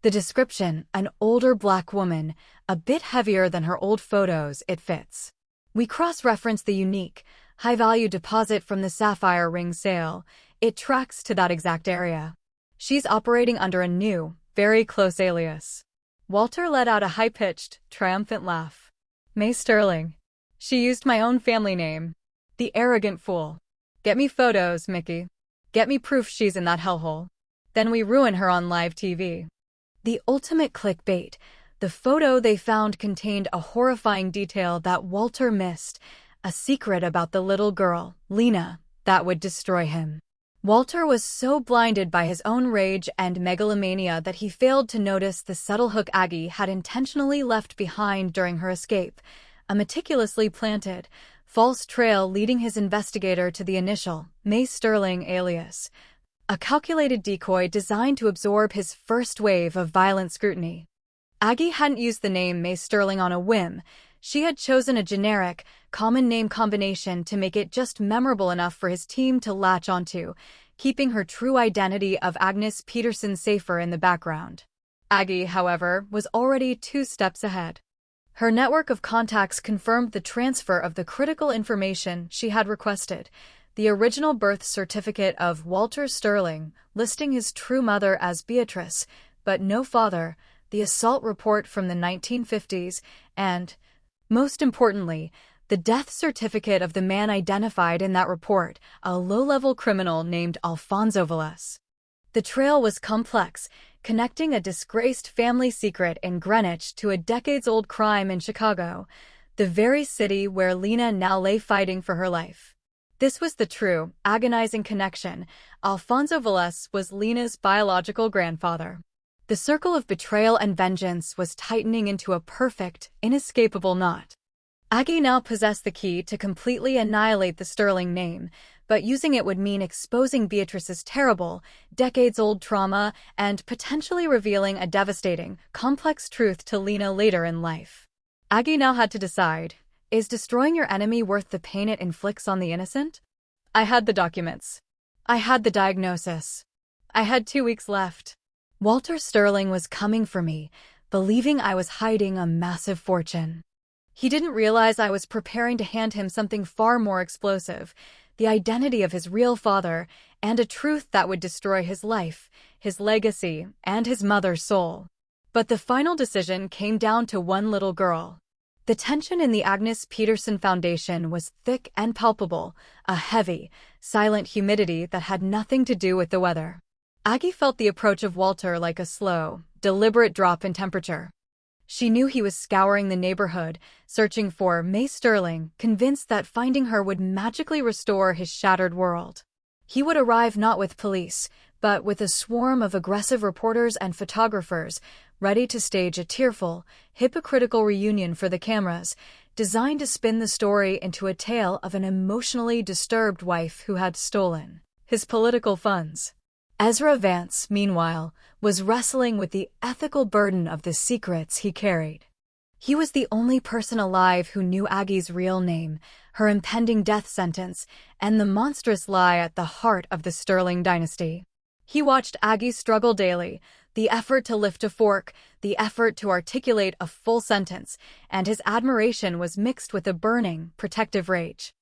The description, an older black woman, a bit heavier than her old photos, it fits. We cross-reference the unique, high-value deposit from the Sapphire Ring sale. It tracks to that exact area. She's operating under a new, very close alias. Walter let out a high-pitched, triumphant laugh. "May Sterling. She used my own family name. The arrogant fool. Get me photos, Mickey. Get me proof she's in that hellhole. Then we ruin her on live TV." The ultimate clickbait, the photo they found contained a horrifying detail that Walter missed, a secret about the little girl, Lena, that would destroy him. Walter was so blinded by his own rage and megalomania that he failed to notice the subtle hook Aggie had intentionally left behind during her escape, a meticulously planted, false trail leading his investigator to the initial, May Sterling alias, a calculated decoy designed to absorb his first wave of violent scrutiny. Aggie hadn't used the name May Sterling on a whim. She had chosen a generic, common name combination to make it just memorable enough for his team to latch onto, keeping her true identity of Agnes Peterson safer in the background. Aggie, however, was already 2 steps ahead. Her network of contacts confirmed the transfer of the critical information she had requested, the original birth certificate of Walter Sterling, listing his true mother as Beatrice, but no father, the assault report from the 1950s, and, most importantly, the death certificate of the man identified in that report, a low-level criminal named Alfonso Velez. The trail was complex, connecting a disgraced family secret in Greenwich to a decades-old crime in Chicago, the very city where Lena now lay fighting for her life. This was the true, agonizing connection. Alfonso Velez was Lena's biological grandfather. The circle of betrayal and vengeance was tightening into a perfect, inescapable knot. Aggie now possessed the key to completely annihilate the Sterling name, but using it would mean exposing Beatrice's terrible, decades-old trauma and potentially revealing a devastating, complex truth to Lena later in life. Aggie now had to decide, is destroying your enemy worth the pain it inflicts on the innocent? I had the documents. I had the diagnosis. I had 2 weeks left. Walter Sterling was coming for me, believing I was hiding a massive fortune. He didn't realize I was preparing to hand him something far more explosive, the identity of his real father, and a truth that would destroy his life, his legacy, and his mother's soul. But the final decision came down to one little girl. The tension in the Agnes Peterson Foundation was thick and palpable, a heavy, silent humidity that had nothing to do with the weather. Aggie felt the approach of Walter like a slow, deliberate drop in temperature. She knew he was scouring the neighborhood, searching for May Sterling, convinced that finding her would magically restore his shattered world. He would arrive not with police, but with a swarm of aggressive reporters and photographers, ready to stage a tearful, hypocritical reunion for the cameras, designed to spin the story into a tale of an emotionally disturbed wife who had stolen his political funds. Ezra Vance, meanwhile, was wrestling with the ethical burden of the secrets he carried. He was the only person alive who knew Aggie's real name, her impending death sentence, and the monstrous lie at the heart of the Sterling dynasty. He watched Aggie struggle daily, the effort to lift a fork, the effort to articulate a full sentence, and his admiration was mixed with a burning, protective rage.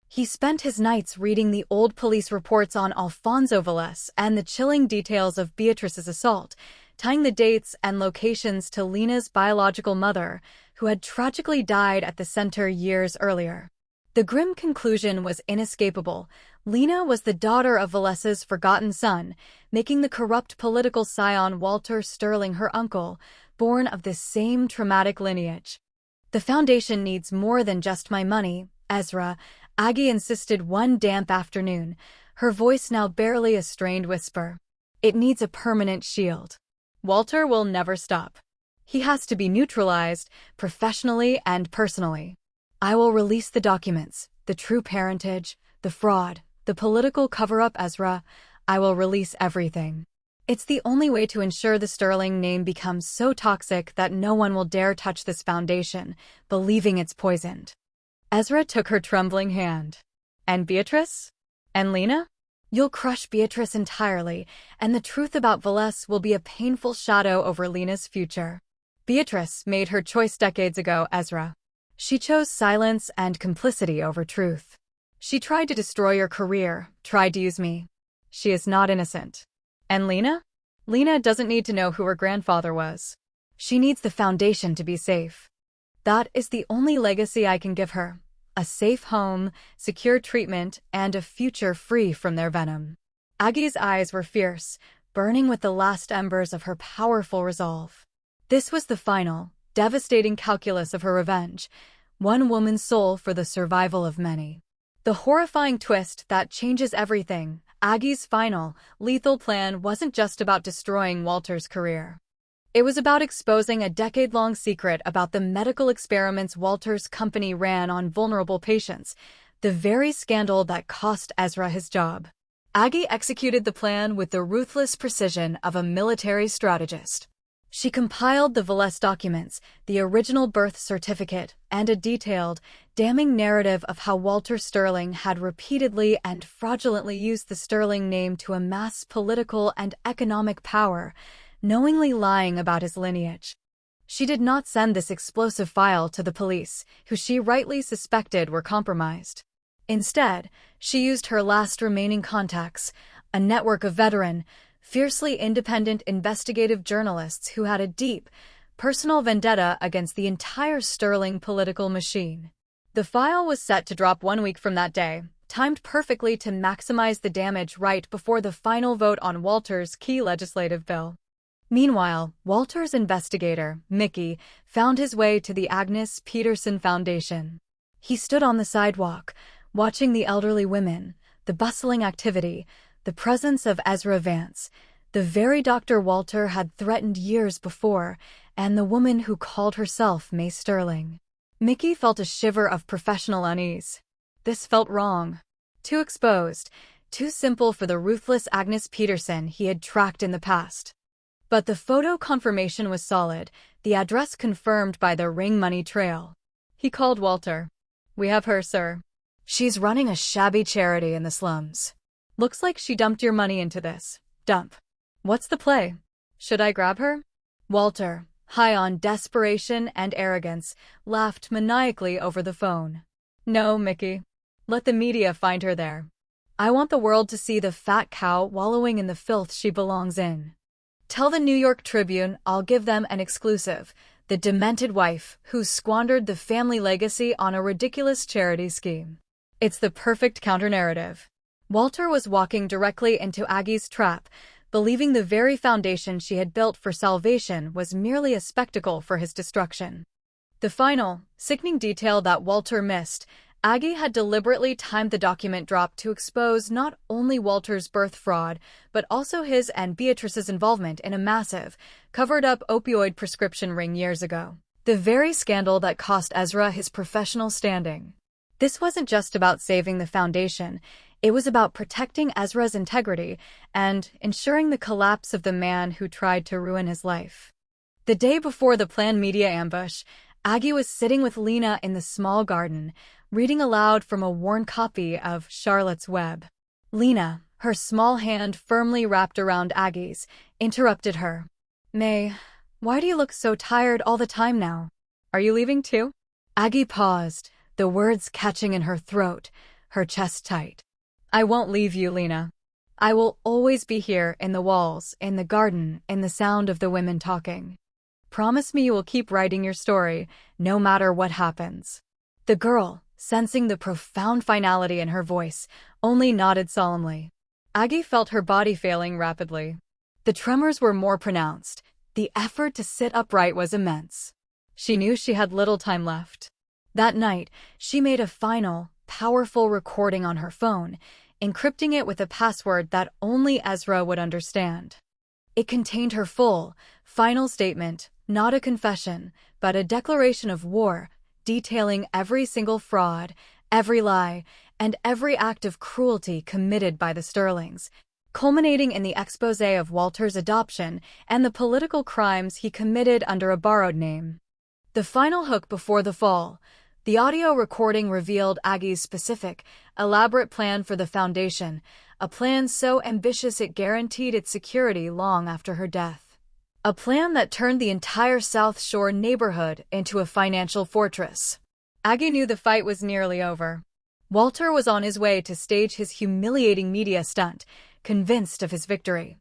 He spent his nights reading the old police reports on Alfonso Velez and the chilling details of Beatrice's assault, tying the dates and locations to Lena's biological mother, who had tragically died at the center years earlier. The grim conclusion was inescapable. Lena was the daughter of Velez's forgotten son, making the corrupt political scion Walter Sterling her uncle, born of the same traumatic lineage. "The foundation needs more than just my money, Ezra," Aggie insisted one damp afternoon, her voice now barely a strained whisper. "It needs a permanent shield. Walter will never stop. He has to be neutralized, professionally and personally. I will release the documents, the true parentage, the fraud, the political cover-up, Ezra. I will release everything. It's the only way to ensure the Sterling name becomes so toxic that no one will dare touch this foundation, believing it's poisoned." Ezra took her trembling hand. "And Beatrice? And Lena?" "You'll crush Beatrice entirely, and the truth about Velez will be a painful shadow over Lena's future. Beatrice made her choice decades ago, Ezra. She chose silence and complicity over truth. She tried to destroy your career, tried to use me. She is not innocent. And Lena? Lena doesn't need to know who her grandfather was. She needs the foundation to be safe. That is the only legacy I can give her. A safe home, secure treatment, and a future free from their venom." Aggie's eyes were fierce, burning with the last embers of her powerful resolve. This was the final, devastating calculus of her revenge, one woman's soul for the survival of many. The horrifying twist that changes everything, Aggie's final, lethal plan wasn't just about destroying Walter's career. It was about exposing a decade-long secret about the medical experiments Walter's company ran on vulnerable patients, the very scandal that cost Ezra his job. Aggie executed the plan with the ruthless precision of a military strategist. She compiled the Velez documents, the original birth certificate, and a detailed, damning narrative of how Walter Sterling had repeatedly and fraudulently used the Sterling name to amass political and economic power, knowingly lying about his lineage. She did not send this explosive file to the police, who she rightly suspected were compromised. Instead, she used her last remaining contacts, a network of veteran, fiercely independent investigative journalists who had a deep, personal vendetta against the entire Sterling political machine. The file was set to drop 1 week from that day, timed perfectly to maximize the damage right before the final vote on Walter's key legislative bill. Meanwhile, Walter's investigator, Mickey, found his way to the Agnes Peterson Foundation. He stood on the sidewalk, watching the elderly women, the bustling activity, the presence of Ezra Vance, the very Dr. Walter had threatened years before, and the woman who called herself May Sterling. Mickey felt a shiver of professional unease. This felt wrong. Too exposed, too simple for the ruthless Agnes Peterson he had tracked in the past. But the photo confirmation was solid, the address confirmed by the ring money trail. He called Walter. "We have her, sir. She's running a shabby charity in the slums. Looks like she dumped your money into this. Dump. What's the play? Should I grab her?" Walter, high on desperation and arrogance, laughed maniacally over the phone. "No, Mickey. Let the media find her there. I want the world to see the fat cow wallowing in the filth she belongs in. Tell the New York Tribune I'll give them an exclusive. The demented wife who squandered the family legacy on a ridiculous charity scheme. It's the perfect counter-narrative. Walter was walking directly into Aggie's trap, believing the very foundation she had built for salvation was merely a spectacle for his destruction. The final, sickening detail that Walter missed: Aggie had deliberately timed the document drop to expose not only Walter's birth fraud, but also his and Beatrice's involvement in a massive, covered-up opioid prescription ring years ago. The very scandal that cost Ezra his professional standing. This wasn't just about saving the foundation, it was about protecting Ezra's integrity and ensuring the collapse of the man who tried to ruin his life. The day before the planned media ambush, Aggie was sitting with Lena in the small garden, reading aloud from a worn copy of Charlotte's Web. Lena, her small hand firmly wrapped around Aggie's, interrupted her. "May, why do you look so tired all the time now? Are you leaving too?" Aggie paused, the words catching in her throat, her chest tight. "I won't leave you, Lena. I will always be here, in the walls, in the garden, in the sound of the women talking. Promise me you will keep writing your story, no matter what happens." The girl, sensing the profound finality in her voice, only nodded solemnly. Aggie felt her body failing rapidly. The tremors were more pronounced. The effort to sit upright was immense. She knew she had little time left. That night, she made a final, powerful recording on her phone, encrypting it with a password that only Ezra would understand. It contained her full, final statement, not a confession, but a declaration of war, detailing every single fraud, every lie, and every act of cruelty committed by the Sterlings, culminating in the exposé of Walter's adoption and the political crimes he committed under a borrowed name. The final hook before the fall, the audio recording revealed Aggie's specific, elaborate plan for the foundation, a plan so ambitious it guaranteed its security long after her death. A plan that turned the entire South Shore neighborhood into a financial fortress. Aggie knew the fight was nearly over. Walter was on his way to stage his humiliating media stunt, convinced of his victory.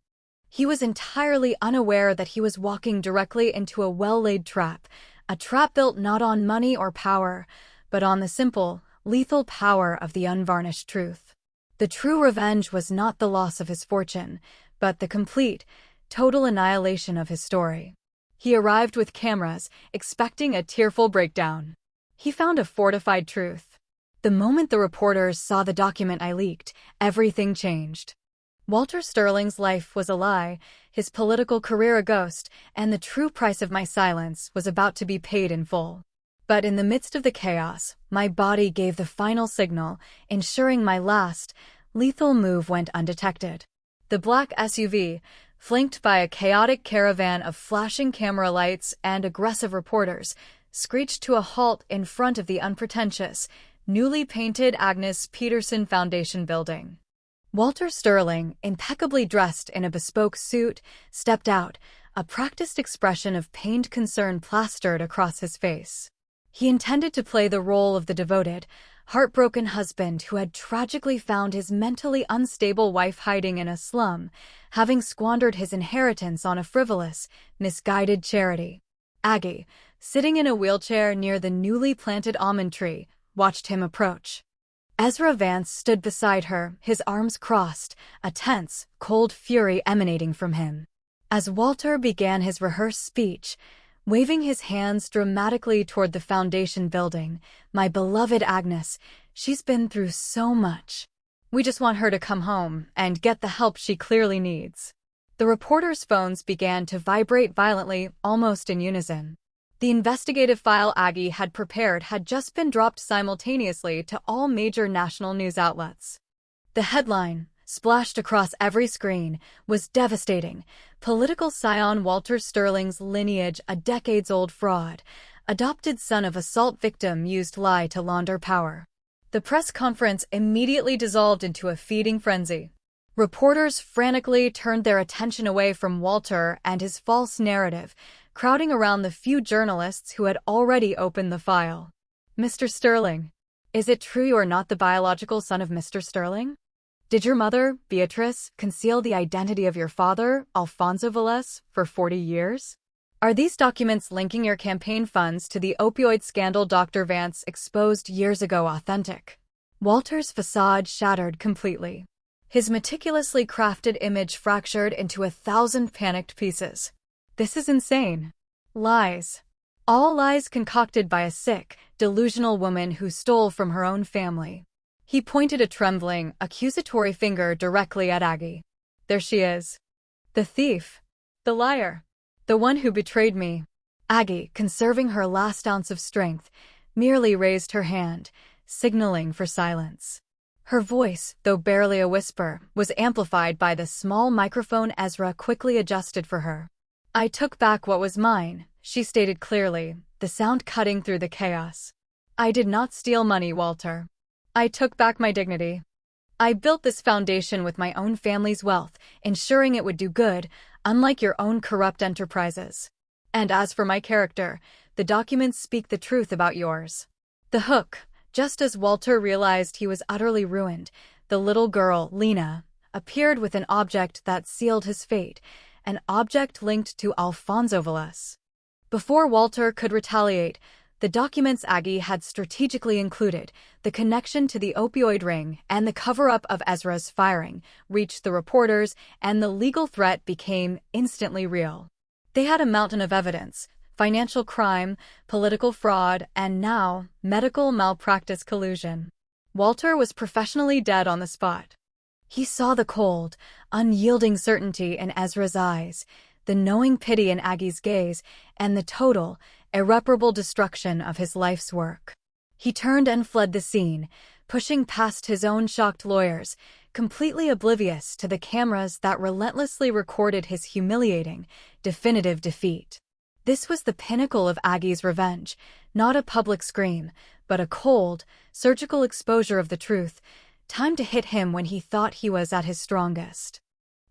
He was entirely unaware that he was walking directly into a well-laid trap, a trap built not on money or power, but on the simple, lethal power of the unvarnished truth. The true revenge was not the loss of his fortune, but the complete, total annihilation of his story. He arrived with cameras, expecting a tearful breakdown. He found a fortified truth. The moment the reporters saw the document I leaked, everything changed. Walter Sterling's life was a lie, his political career a ghost, and the true price of my silence was about to be paid in full. But in the midst of the chaos, my body gave the final signal, ensuring my last, lethal move went undetected. The black SUV, flanked by a chaotic caravan of flashing camera lights and aggressive reporters, screeched to a halt in front of the unpretentious, newly painted Agnes Peterson Foundation building. Walter Sterling, impeccably dressed in a bespoke suit, stepped out, a practiced expression of pained concern plastered across his face. He intended to play the role of the devoted, heartbroken husband who had tragically found his mentally unstable wife hiding in a slum, having squandered his inheritance on a frivolous, misguided charity. Aggie, sitting in a wheelchair near the newly planted almond tree, watched him approach. Ezra Vance stood beside her, his arms crossed, a tense, cold fury emanating from him. As Walter began his rehearsed speech, waving his hands dramatically toward the foundation building, "My beloved Agnes, she's been through so much. We just want her to come home and get the help she clearly needs." The reporters' phones began to vibrate violently, almost in unison. The investigative file Aggie had prepared had just been dropped simultaneously to all major national news outlets. The headline, splashed across every screen, was devastating. Political scion Walter Sterling's lineage a decades-old fraud. Adopted son of assault victim used lie to launder power. The press conference immediately dissolved into a feeding frenzy. Reporters frantically turned their attention away from Walter and his false narrative, crowding around the few journalists who had already opened the file. "Mr. Sterling, is it true you are not the biological son of Mr. Sterling? Did your mother, Beatrice, conceal the identity of your father, Alfonso Velez, for 40 years? Are these documents linking your campaign funds to the opioid scandal Dr. Vance exposed years ago authentic? Walter's facade shattered completely. His meticulously crafted image fractured into 1,000 panicked pieces. This is insane. Lies. All lies concocted by a sick, delusional woman who stole from her own family. He pointed a trembling, accusatory finger directly at Aggie. There she is. The thief. The liar. The one who betrayed me. Aggie, conserving her last ounce of strength, merely raised her hand, signaling for silence. Her voice, though barely a whisper, was amplified by the small microphone Ezra quickly adjusted for her. I took back what was mine, she stated clearly, the sound cutting through the chaos. I did not steal money, Walter. I took back my dignity. I built this foundation with my own family's wealth, ensuring it would do good, unlike your own corrupt enterprises. And as for my character, the documents speak the truth about yours. The hook. Just as Walter realized he was utterly ruined, the little girl, Lena, appeared with an object that sealed his fate, an object linked to Alfonso Velez. Before Walter could retaliate, the documents Aggie had strategically included, the connection to the opioid ring and the cover-up of Ezra's firing, reached the reporters, and the legal threat became instantly real. They had a mountain of evidence: financial crime, political fraud, and now, medical malpractice collusion. Walter was professionally dead on the spot. He saw the cold, unyielding certainty in Ezra's eyes, the knowing pity in Aggie's gaze, and the total, irreparable destruction of his life's work. He turned and fled the scene, pushing past his own shocked lawyers, completely oblivious to the cameras that relentlessly recorded his humiliating, definitive defeat. This was the pinnacle of Aggie's revenge, not a public scream, but a cold, surgical exposure of the truth, timed to hit him when he thought he was at his strongest.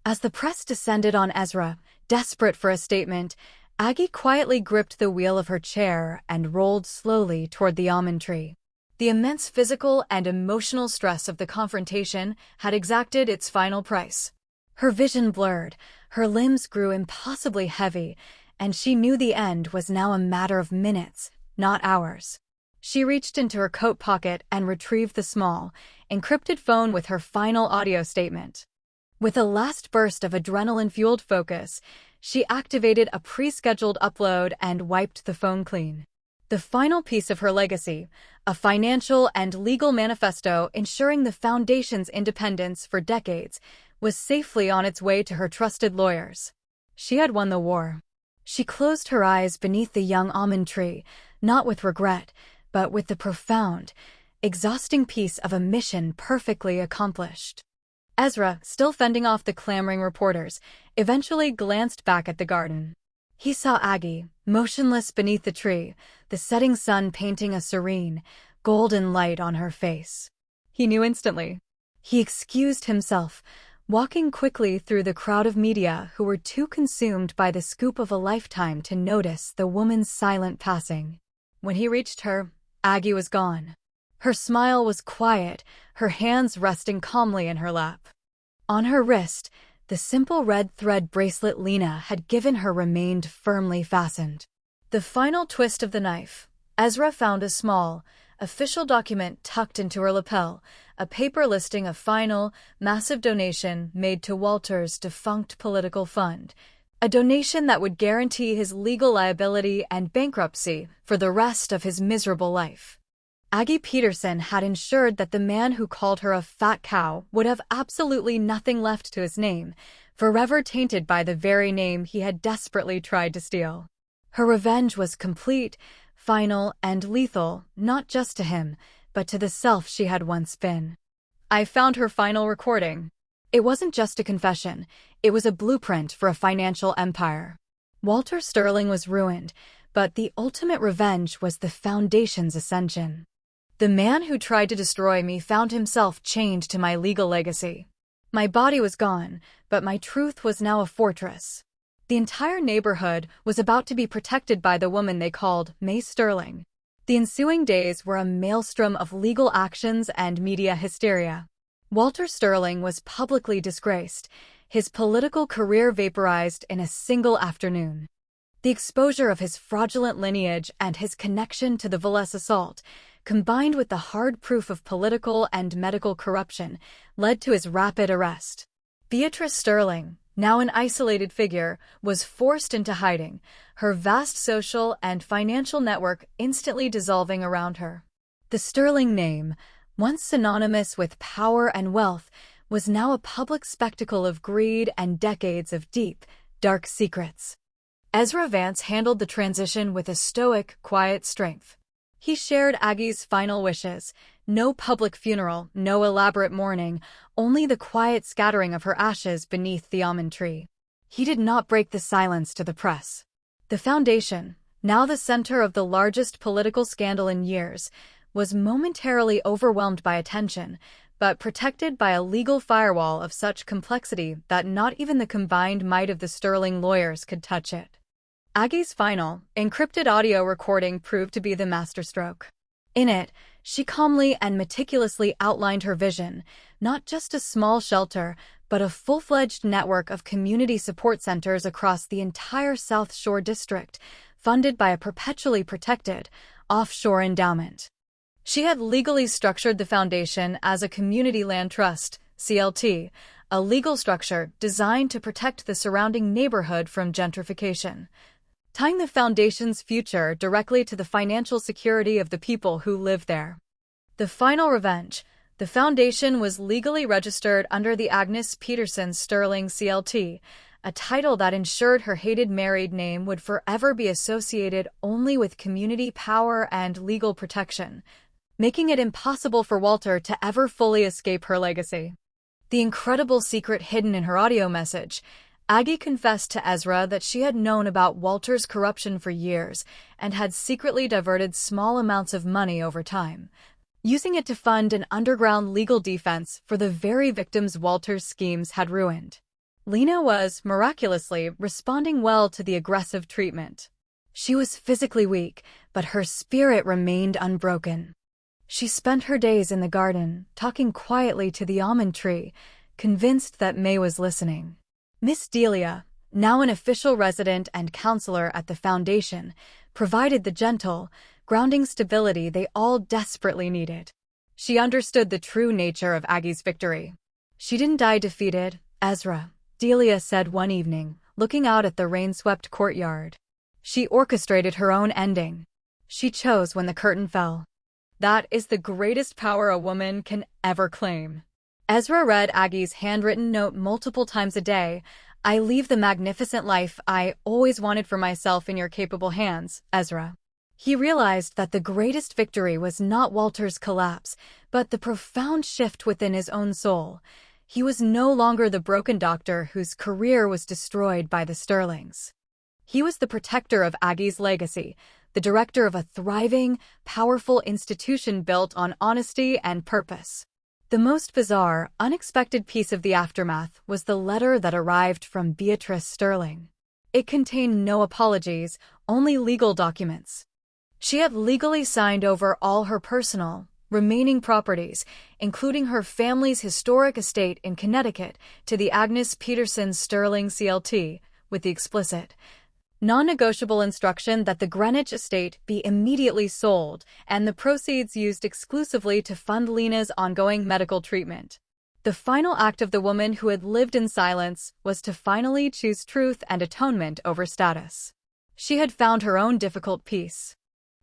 As the press descended on Ezra, desperate for a statement, Aggie quietly gripped the wheel of her chair and rolled slowly toward the almond tree. The immense physical and emotional stress of the confrontation had exacted its final price. Her vision blurred, her limbs grew impossibly heavy, and she knew the end was now a matter of minutes, not hours. She reached into her coat pocket and retrieved the small, encrypted phone with her final audio statement. With a last burst of adrenaline-fueled focus, she activated a pre-scheduled upload and wiped the phone clean. The final piece of her legacy, a financial and legal manifesto ensuring the Foundation's independence for decades, was safely on its way to her trusted lawyers. She had won the war. She closed her eyes beneath the young almond tree, not with regret, but with the profound, exhausting peace of a mission perfectly accomplished. Ezra, still fending off the clamoring reporters, eventually glanced back at the garden. He saw Aggie, motionless beneath the tree, the setting sun painting a serene, golden light on her face. He knew instantly. He excused himself, walking quickly through the crowd of media who were too consumed by the scoop of a lifetime to notice the woman's silent passing. When he reached her, Aggie was gone. Her smile was quiet, her hands resting calmly in her lap. On her wrist, the simple red thread bracelet Lena had given her remained firmly fastened. The final twist of the knife. Ezra found a small, official document tucked into her lapel, a paper listing a final, massive donation made to Walter's defunct political fund, a donation that would guarantee his legal liability and bankruptcy for the rest of his miserable life. Aggie Peterson had ensured that the man who called her a fat cow would have absolutely nothing left to his name, forever tainted by the very name he had desperately tried to steal. Her revenge was complete, final, and lethal, not just to him, but to the self she had once been. I found her final recording. It wasn't just a confession, it was a blueprint for a financial empire. Walter Sterling was ruined, but the ultimate revenge was the Foundation's ascension. The man who tried to destroy me found himself chained to my legal legacy. My body was gone, but my truth was now a fortress. The entire neighborhood was about to be protected by the woman they called May Sterling. The ensuing days were a maelstrom of legal actions and media hysteria. Walter Sterling was publicly disgraced, his political career vaporized in a single afternoon. The exposure of his fraudulent lineage and his connection to the Valles assault, combined with the hard proof of political and medical corruption, led to his rapid arrest. Beatrice Sterling, now an isolated figure, was forced into hiding, her vast social and financial network instantly dissolving around her. The Sterling name, once synonymous with power and wealth, was now a public spectacle of greed and decades of deep, dark secrets. Ezra Vance handled the transition with a stoic, quiet strength. He shared Aggie's final wishes: no public funeral, no elaborate mourning, only the quiet scattering of her ashes beneath the almond tree. He did not break the silence to the press. The Foundation, now the center of the largest political scandal in years, was momentarily overwhelmed by attention, but protected by a legal firewall of such complexity that not even the combined might of the Sterling lawyers could touch it. Aggie's final, encrypted audio recording proved to be the masterstroke. In it, she calmly and meticulously outlined her vision, not just a small shelter, but a full-fledged network of community support centers across the entire South Shore district, funded by a perpetually protected, offshore endowment. She had legally structured the foundation as a community land trust, CLT, a legal structure designed to protect the surrounding neighborhood from gentrification, tying the foundation's future directly to the financial security of the people who live there. The final revenge: the foundation was legally registered under the Agnes Peterson Sterling CLT, a title that ensured her hated married name would forever be associated only with community power and legal protection, making it impossible for Walter to ever fully escape her legacy. The incredible secret hidden in her audio message: Aggie confessed to Ezra that she had known about Walter's corruption for years and had secretly diverted small amounts of money over time, using it to fund an underground legal defense for the very victims Walter's schemes had ruined. Lena was, miraculously, responding well to the aggressive treatment. She was physically weak, but her spirit remained unbroken. She spent her days in the garden, talking quietly to the almond tree, convinced that May was listening. Miss Delia, now an official resident and counselor at the foundation, provided the gentle, grounding stability they all desperately needed. She understood the true nature of Aggie's victory. "She didn't die defeated, Ezra," Delia said one evening, looking out at the rain-swept courtyard. "She orchestrated her own ending. She chose when the curtain fell. That is the greatest power a woman can ever claim." Ezra read Aggie's handwritten note multiple times a day. "I leave the magnificent life I always wanted for myself in your capable hands, Ezra." He realized that the greatest victory was not Walter's collapse, but the profound shift within his own soul. He was no longer the broken doctor whose career was destroyed by the Sterlings. He was the protector of Aggie's legacy, the director of a thriving, powerful institution built on honesty and purpose. The most bizarre, unexpected piece of the aftermath was the letter that arrived from Beatrice Sterling. It contained no apologies, only legal documents. She had legally signed over all her personal, remaining properties, including her family's historic estate in Connecticut, to the Agnes Peterson Sterling CLT, with the explicit, non-negotiable instruction that the Greenwich estate be immediately sold and the proceeds used exclusively to fund Lena's ongoing medical treatment. The final act of the woman who had lived in silence was to finally choose truth and atonement over status. She had found her own difficult peace.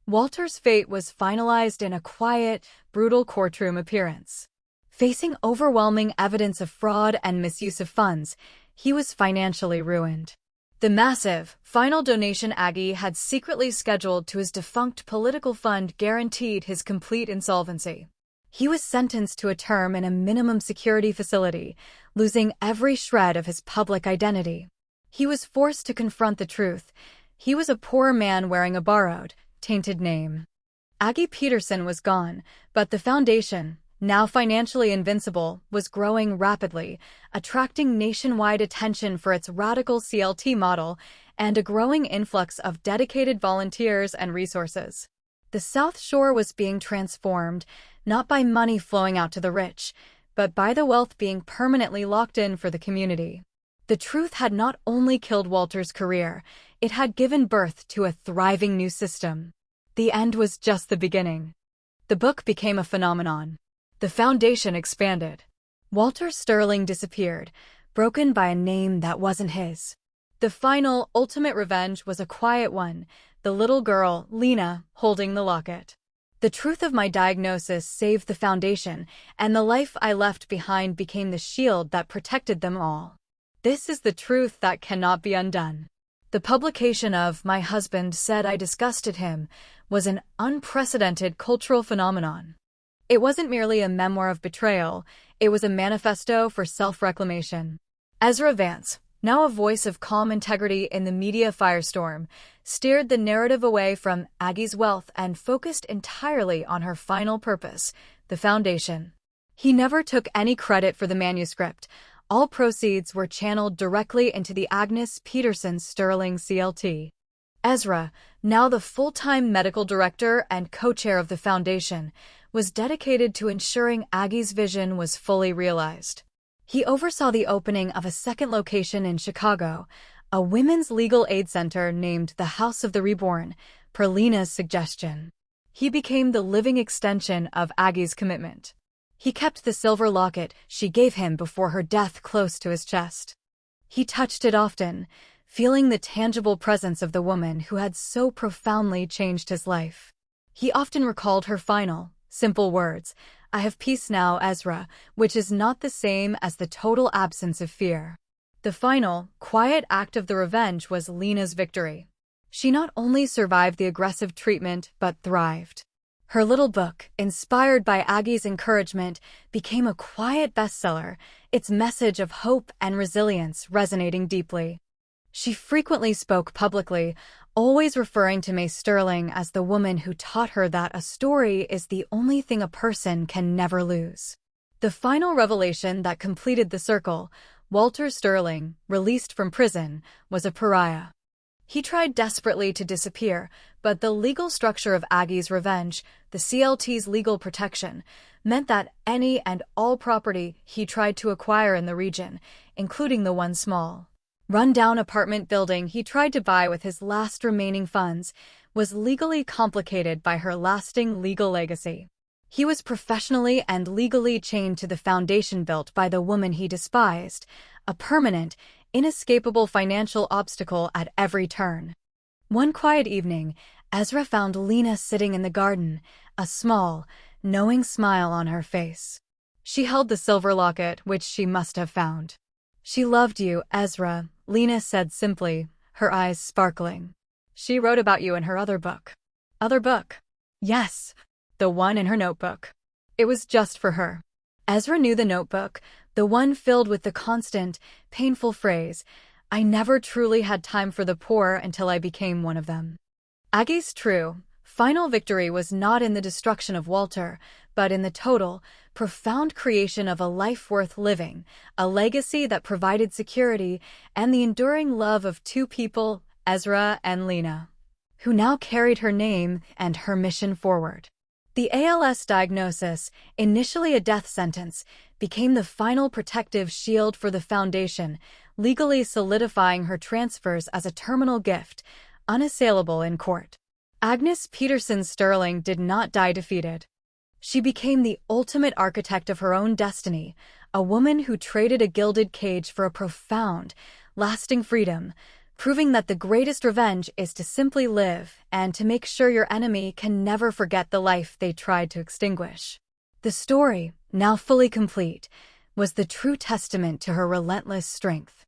Walter's fate was finalized in a quiet, brutal courtroom appearance. Facing overwhelming evidence of fraud and misuse of funds, he was financially ruined. The massive, final donation Aggie had secretly scheduled to his defunct political fund guaranteed his complete insolvency. He was sentenced to a term in a minimum security facility, losing every shred of his public identity. He was forced to confront the truth. He was a poor man wearing a borrowed, tainted name. Aggie Peterson was gone, but the foundation, now financially invincible, was growing rapidly, attracting nationwide attention for its radical CLT model and a growing influx of dedicated volunteers and resources. The South Shore was being transformed, not by money flowing out to the rich, but by the wealth being permanently locked in for the community. The truth had not only killed Walter's career, it had given birth to a thriving new system. The end was just the beginning. The book became a phenomenon. The foundation expanded. Walter Sterling disappeared, broken by a name that wasn't his. The final, ultimate revenge was a quiet one, the little girl, Lena, holding the locket. The truth of my diagnosis saved the foundation, and the life I left behind became the shield that protected them all. This is the truth that cannot be undone. The publication of My Husband Said I Disgusted Him was an unprecedented cultural phenomenon. It wasn't merely a memoir of betrayal, it was a manifesto for self-reclamation. Ezra Vance, now a voice of calm integrity in the media firestorm, steered the narrative away from Aggie's wealth and focused entirely on her final purpose, the foundation. He never took any credit for the manuscript. All proceeds were channeled directly into the Agnes Peterson Sterling CLT. Ezra, now the full-time medical director and co-chair of the foundation, was dedicated to ensuring Aggie's vision was fully realized. He oversaw the opening of a second location in Chicago, a women's legal aid center named the House of the Reborn, per Lena's suggestion. He became the living extension of Aggie's commitment. He kept the silver locket she gave him before her death close to his chest. He touched it often, feeling the tangible presence of the woman who had so profoundly changed his life. He often recalled her final, simple words, "I have peace now, Ezra," which is not the same as the total absence of fear. The final, quiet act of the revenge was Lena's victory. She not only survived the aggressive treatment but thrived. Her little book, inspired by Aggie's encouragement, became a quiet bestseller, its message of hope and resilience resonating deeply. She frequently spoke publicly, always referring to May Sterling as the woman who taught her that a story is the only thing a person can never lose. The final revelation that completed the circle, Walter Sterling, released from prison, was a pariah. He tried desperately to disappear, but the legal structure of Aggie's revenge, the CLT's legal protection, meant that any and all property he tried to acquire in the region, including the one small, run-down apartment building he tried to buy with his last remaining funds, was legally complicated by her lasting legal legacy. He was professionally and legally chained to the foundation built by the woman he despised, a permanent, inescapable financial obstacle at every turn. One quiet evening, Ezra found Lena sitting in the garden, a small, knowing smile on her face. She held the silver locket, which she must have found. "She loved you, Ezra," Lena said simply, her eyes sparkling. "She wrote about you in her other book." "Other book?" "Yes, the one in her notebook. It was just for her." Ezra knew the notebook, the one filled with the constant, painful phrase, "I never truly had time for the poor until I became one of them." Aggie's true, final victory was not in the destruction of Walter, but in the total, profound creation of a life worth living, a legacy that provided security, and the enduring love of two people, Ezra and Lena, who now carried her name and her mission forward. The ALS diagnosis, initially a death sentence, became the final protective shield for the foundation, legally solidifying her transfers as a terminal gift, unassailable in court. Agnes Peterson Sterling did not die defeated. She became the ultimate architect of her own destiny, a woman who traded a gilded cage for a profound, lasting freedom, proving that the greatest revenge is to simply live and to make sure your enemy can never forget the life they tried to extinguish. The story, now fully complete, was the true testament to her relentless strength.